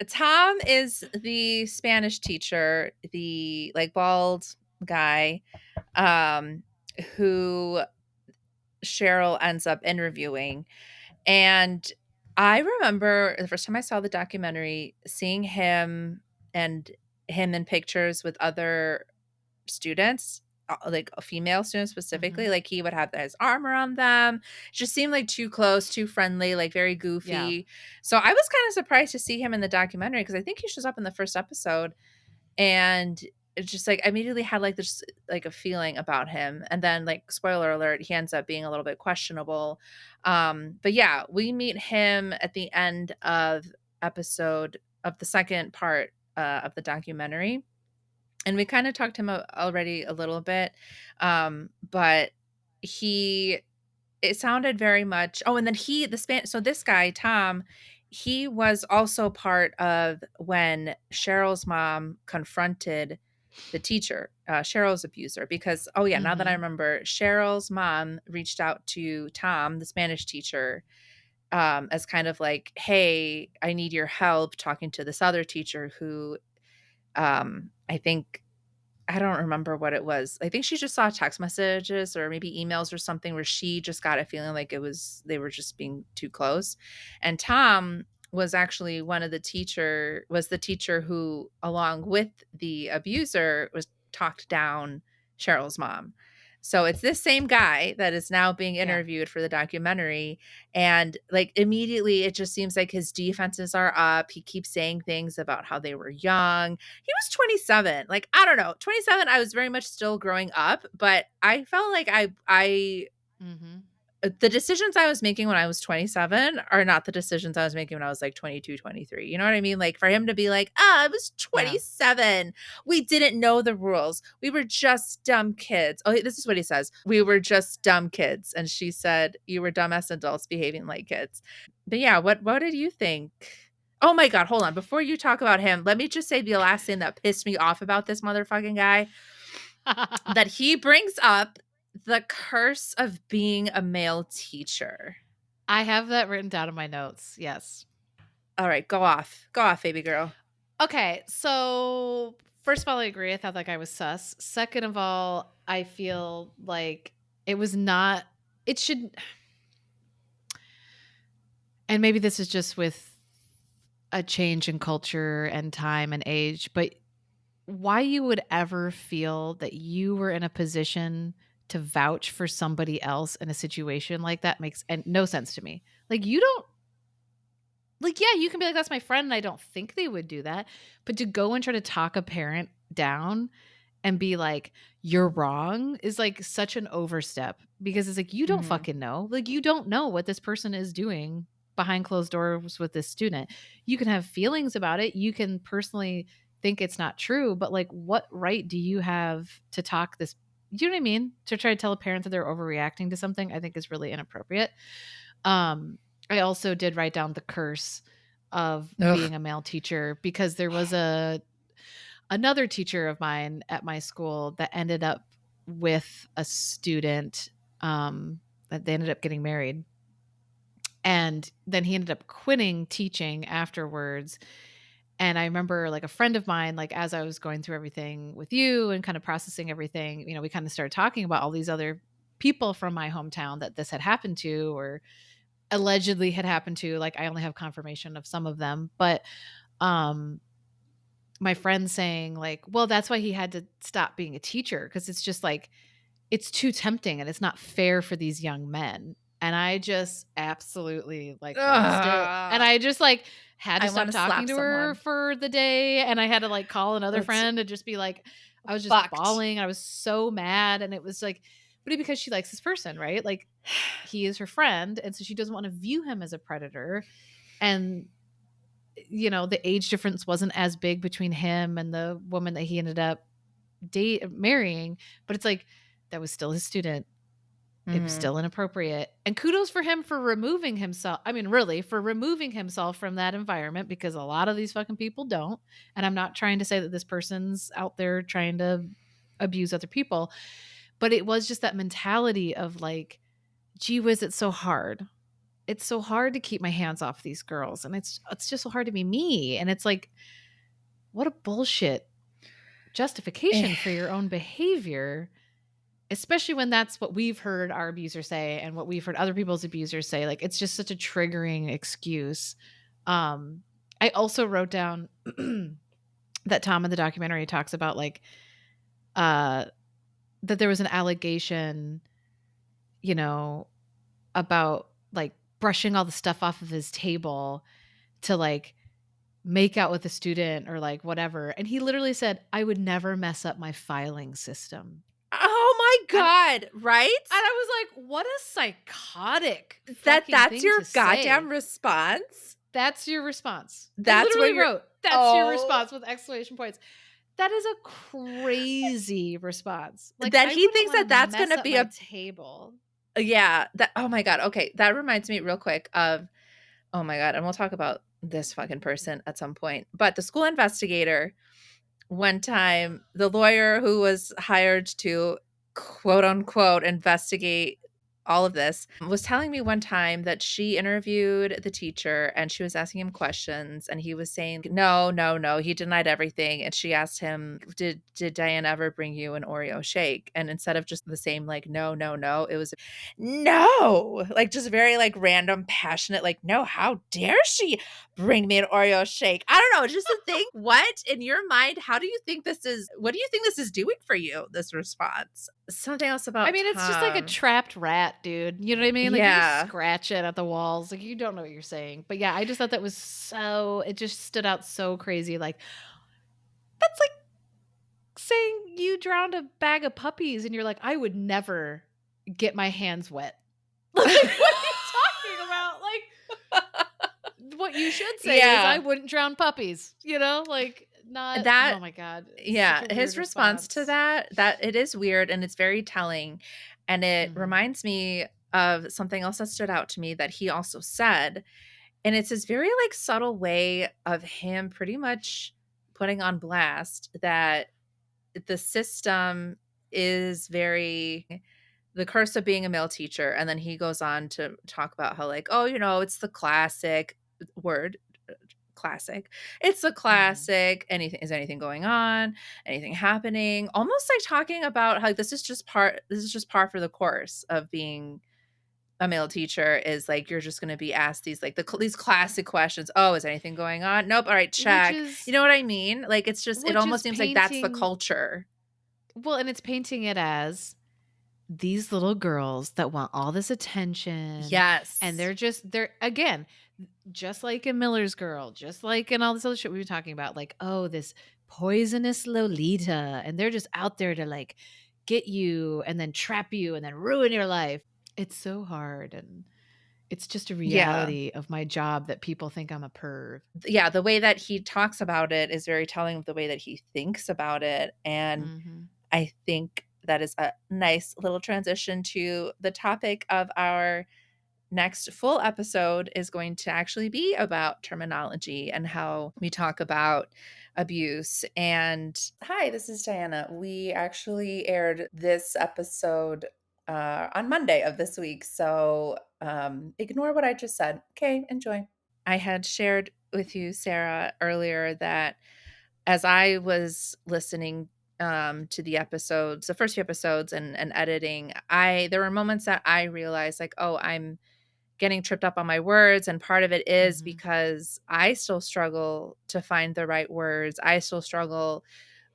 Tom is the Spanish teacher, the like bald guy, um, who Cheryl ends up interviewing. And I remember the first time I saw the documentary, seeing and him in pictures with other students, like female students specifically.
Mhm.
Like he would have his arm around them. It just seemed like too close, too friendly, like very
Yeah.
goofy. So I was kind of surprised to see him in the documentary because I think he shows up in the first episode, and it's just like I immediately had like this like a feeling about him, and then like spoiler alert, he ends up being a little bit questionable. But yeah, we meet him at the end of episode of the second part of the documentary, and we kind of talked to him already a little bit. But he it sounded very much. Oh, and then so this guy, Tom, he was also part of when Cheryl's mom confronted the teacher, Cheryl's abuser, because, oh yeah, now that I
Mhm.
remember, Cheryl's mom reached out to Tom, the Spanish teacher, as kind of like, hey, I need your help talking to this other teacher who, I think I don't remember what it was. I think she just saw text messages or maybe emails or something where she just got a feeling like they were just being too close. And Tom was actually was the teacher who, along with the abuser, was talked down Cheryl's mom. So it's this same guy that is now being
Yeah.
interviewed for the documentary. And like immediately it just seems like his defenses are up. He keeps saying things about how they were young. He was 27. Like, I don't know. 27, I was very much still growing up, but I felt like I
Mhm.
the decisions I was making when I was 27 are not the decisions I was making when I was like 22, 23. You know what I mean? Like for him to be like, I was
Yeah.
27. We didn't know the rules. We were just dumb kids. Oh, this is what he says. We were just dumb kids. And she said, you were dumbass adults behaving like kids. But yeah, what did you think? Oh my God, hold on. Before you talk about him, let me just say the last thing that pissed me off about this motherfucking guy, that he brings up the curse of being a male teacher.
I have that written down in my notes. Yes.
All right, go off. Go off, baby girl.
Okay, so first of all, I agree. I thought that guy was sus. Second of all, I feel like it was not it should and maybe this is just with a change in culture and time and age, but why you would ever feel that you were in a position to vouch for somebody else in a situation like that makes no sense to me. Like, you don't like, yeah, you can be like, "That's my friend," and I don't think they would do that, but to go and try to talk a parent down and be like, "You're wrong," is, like, such an overstep because it's like, you don't
Mhm.
fucking know. Like, you don't know what this person is doing behind closed doors with this student. You can have feelings about it. You can personally think it's not true, but, like, what right do you have to talk this you know what I mean? To try to tell a parent that they're overreacting to something, I think is really inappropriate. I also did write down the curse of
Ugh.
being a male teacher because there was another teacher of mine at my school that ended up with a student, that they ended up getting married, and then he ended up quitting teaching afterwards, and I remember, like, a friend of mine, like, as I was going through everything with you and kind of processing everything, we kinda started talking about all these other people from my hometown that this had happened to or allegedly had happened to, like, I only have confirmation of some of them, but, um my friend saying like, "Well, that's why he had to stop being a teacher because it's just like it's too tempting and it's not fair for these young men." And I just absolutely like lost it. And
Ugh.
I just like had to
I
stop
wanna
talking
slap
to her
someone.
for the day and I had to like call another
It's
friend and just be like I was just
fucked.
bawling. I was so mad and it was like but because she likes this person, right? Like he is her friend and so she doesn't want to view him as a predator and the age difference wasn't as big between him and the woman that he ended up marrying, but it's like that was still his student. It was
Mhm.
still inappropriate. And kudos for him for removing himself. I mean, really, for removing himself from that environment because a lot of these fucking people don't. And I'm not trying to say that this person's out there trying to abuse other people, but it was just that mentality of like, gee whiz, it's so hard. It's so hard to keep my hands off these girls. And it's just so hard to be me. And it's like, what a bullshit
Eh,
justification for your own behavior, especially when that's what we've heard our abuser say and what we've heard other people's abusers say. Like, it's just such a triggering excuse. Um, I also wrote down that Tom in the documentary talks about like uh that there was an allegation, you know, about like brushing all the stuff off of his table to like make out with a student or like whatever. And he literally said, I would never mess up my filing system.
oh my
And
god, right?
I was like, "What a psychotic
That
fucking
that's
thing
your
to
goddamn
say."
response?
That's your response. I
That's what
literally
you're
wrote, "That's your
oh,
response," with exclamation points. That is a crazy response. Like,
that
I
he
wouldn't
thinks
wanna
that that's
mess
gonna
up
be
my
a
table.
yeah, that oh my god, okay, that reminds me real quick of oh my god, and we'll talk about this fucking person at some point, but the school investigator, one time, the lawyer who was hired to quote unquote investigate all of this was telling me one time that she interviewed the teacher and she was asking him questions and he was saying no, no, no, he denied everything, and she asked him did Diane ever bring you an Oreo shake, and instead of just the same like no, no, no, it was no, like just very like random passionate like no, how dare she bring me an Oreo shake. I don't know, just to think what in your mind, how do you think this is what do you think this is doing for you, this response? Something else
I
about
mean, it's just like a
Tom.
trapped rat, dude. You know what I mean? Like, you just
Yeah.
scratch it at the walls. Like, you don't know what you're saying. But yeah, I just thought that was so it just stood out so crazy. Like, that's like saying you drowned a bag of puppies and you're like, "I would never get my hands wet." Like, what are you talking about? Like, what you should say is, "I
Yeah.
wouldn't drown puppies," Like, not
That
oh my god, it's such
yeah,
a weird
his response to
response.
that it is weird and it's very telling, and it
Mhm.
reminds me of something else that stood out to me that he also said, and it's this very, like, subtle way of him pretty much putting on blast that the system is very the curse of being a male teacher, and then he goes on to talk about how, like, "Oh, it's the classic" word classic. It's the
Mhm.
classic, anything is anything going on? Anything happening? Almost like talking about how this is just par for the course of being a male teacher is like you're just gonna be asked these like these classic questions. "Oh, is anything going on? Nope. All right,
Which
check." You
is
know what I mean? Like, it's just it
which
almost
is
seems like that's the
painting
culture.
well, and it's painting it as these little girls that want all this attention, and
Yes.
they're again, just like in Miller's Girl, just like in all this other shit we were talking about, like, oh, this poisonous Lolita, and they're just out there to like get you and then trap you and then ruin your life. It's so hard, and it's just a
Yeah.
reality of my job that people think I'm a perv.
Yeah, the way that he talks about it is very telling of the way that he thinks about it, and
Mhm.
I think that is a nice little transition to the topic of our next full episode is going to actually be about terminology and how we talk about abuse. And hi, this is Diana. We actually aired this episode on Monday of this week. So ignore what I just said. Okay, enjoy. I had shared with you, Sarah, earlier that as I was listening to the episodes, the first few episodes and editing, there were moments that I realized like, oh, I'm getting tripped up on my words. And part of it is
Mhm.
because I still struggle to find the right words. I still struggle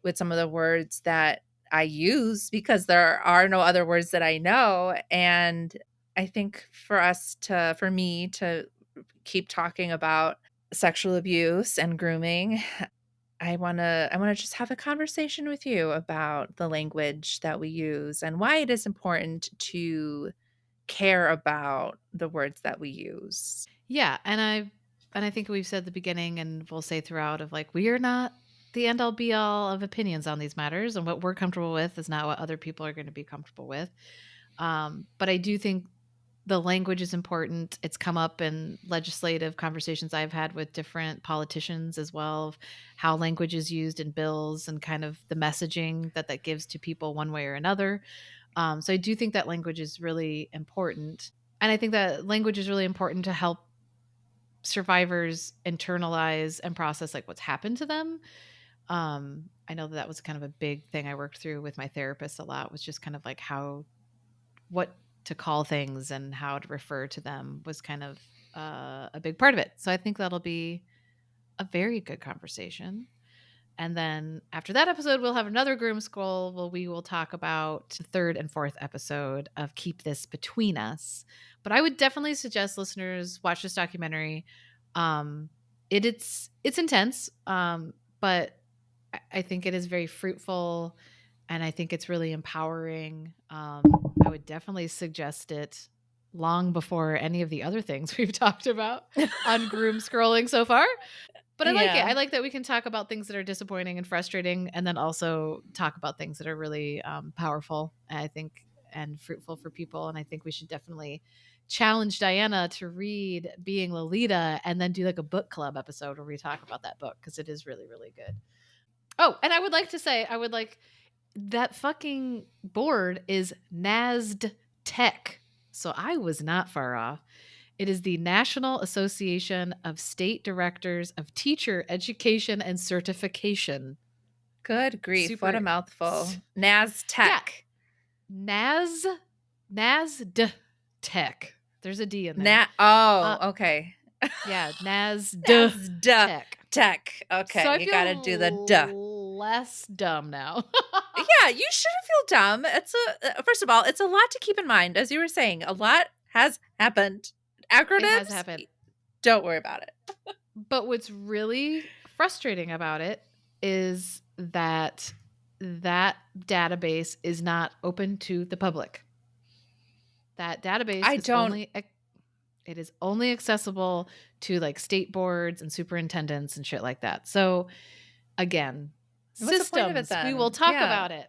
with some of the words that I use because there are no other words that I know. And I think for me to keep talking about sexual abuse and grooming, I want to just have a conversation with you about the language that we use and why it is important to care about the words that we use.
Yeah, and I think we've said at the beginning and we'll say throughout of like we are not the end all be all of opinions on these matters, and what we're comfortable with is not what other people are going to be comfortable with. But I do think the language is important. It's come up in legislative conversations I've had with different politicians as well, of how language is used in bills and kind of the messaging that that gives to people one way or another. So I do think that language is really important. And I think that language is really important to help survivors internalize and process like what's happened to them. I know that that was kind of a big thing I worked through with my therapist a lot, was just kind of like how what to call things and how to refer to them was kind of a big part of it. So I think that'll be a very good conversation. And then after that episode, we'll have another groom school where we will talk about the third and fourth episode of Keep This Between Us. But I would definitely suggest listeners watch this documentary. Um, it's intense, but I think it is very fruitful, and I think it's really empowering. I would definitely suggest it long before any of the other things we've talked about on groom scrolling so far. But I like it.
Yeah.
I like that we can talk about things that are disappointing and frustrating, and then also talk about things that are really powerful, I think, and fruitful for people. And I think we should definitely challenge Diana to read Being Lolita and then do like a book club episode where we talk about that book because it is really, really good. Oh, and I would like to say, I would like that fucking board is NASD Tech. So I was not far off. It is the National Association of State Directors of Teacher Education and Certification.
Good grief, what a
Super.
mouthful.
Yeah,
Naztech.
NAS NASD Tech. There's a D in there. Uh
Okay.
yeah, NASD
Nazda
Tech.
tech.
So I
Okay, you gotta do the duh.
feel less dumb now.
Yeah, you shouldn't feel dumb. First of all, it's a lot to keep in mind. As you were saying, a lot has happened.
It has
Acronyms,
happened.
don't worry about it.
But what's really frustrating about it is that that database is not open to the public. That database
I
is
don't
only it is only accessible to like state boards and superintendents and shit like that. So again,
what's the point of it
systems, we will
then?
talk
Yeah.
about it.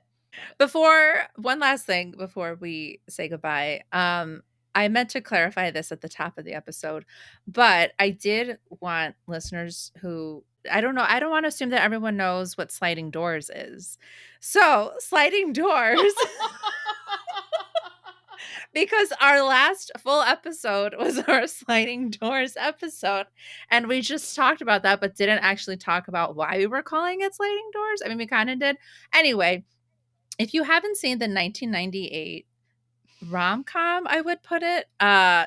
Before one last thing before we say goodbye, I meant to clarify this at the top of the episode, but I did want listeners who I don't want to assume that everyone knows what sliding doors is. So, sliding doors Because our last full episode was our sliding doors episode, and we just talked about that, but didn't actually talk about why we were calling it sliding doors. I mean, we kind of did. Anyway, if you haven't seen the 1998 rom-com, I would put it,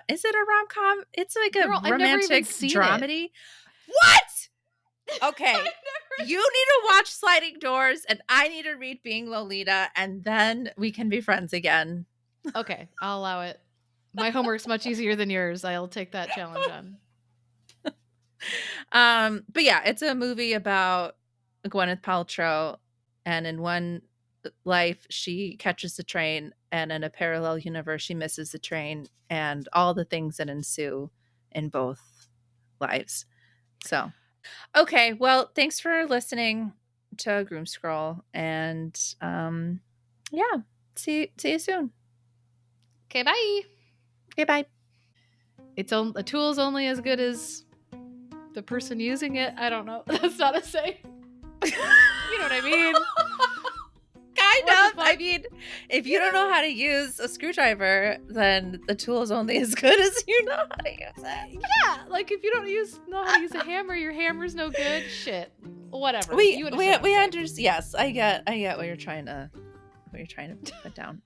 is it a rom-com? It's like a
Girl, I've never even
romantic
seen it.
dramedy. What? Okay.
I've never
You need to watch Sliding Doors, and I need to read Being Lolita, and then we can be friends again.
Okay, I'll allow it. My homework's much easier than yours. I'll take that challenge on.
But yeah, it's a movie about Gwyneth Paltrow, and in one life she catches the train, and in a parallel universe she misses the train, and all the things that ensue in both lives. So, okay, well, thanks for listening to Groom Scroll, and yeah, see you soon.
Okay, bye.
Okay, bye.
A tool's only as good as the person using it. I don't know. That's not a saying. You know what I mean?
Kind
What the
of.
fuck?
I mean, if you don't know how to use a screwdriver, then the tool is only as good as you know how to use it.
Yeah, like if you don't know how to use a hammer, your hammer's no good. Shit, whatever.
We
You understand what I'm saying.
understand. Yes, I get what you're trying to put down.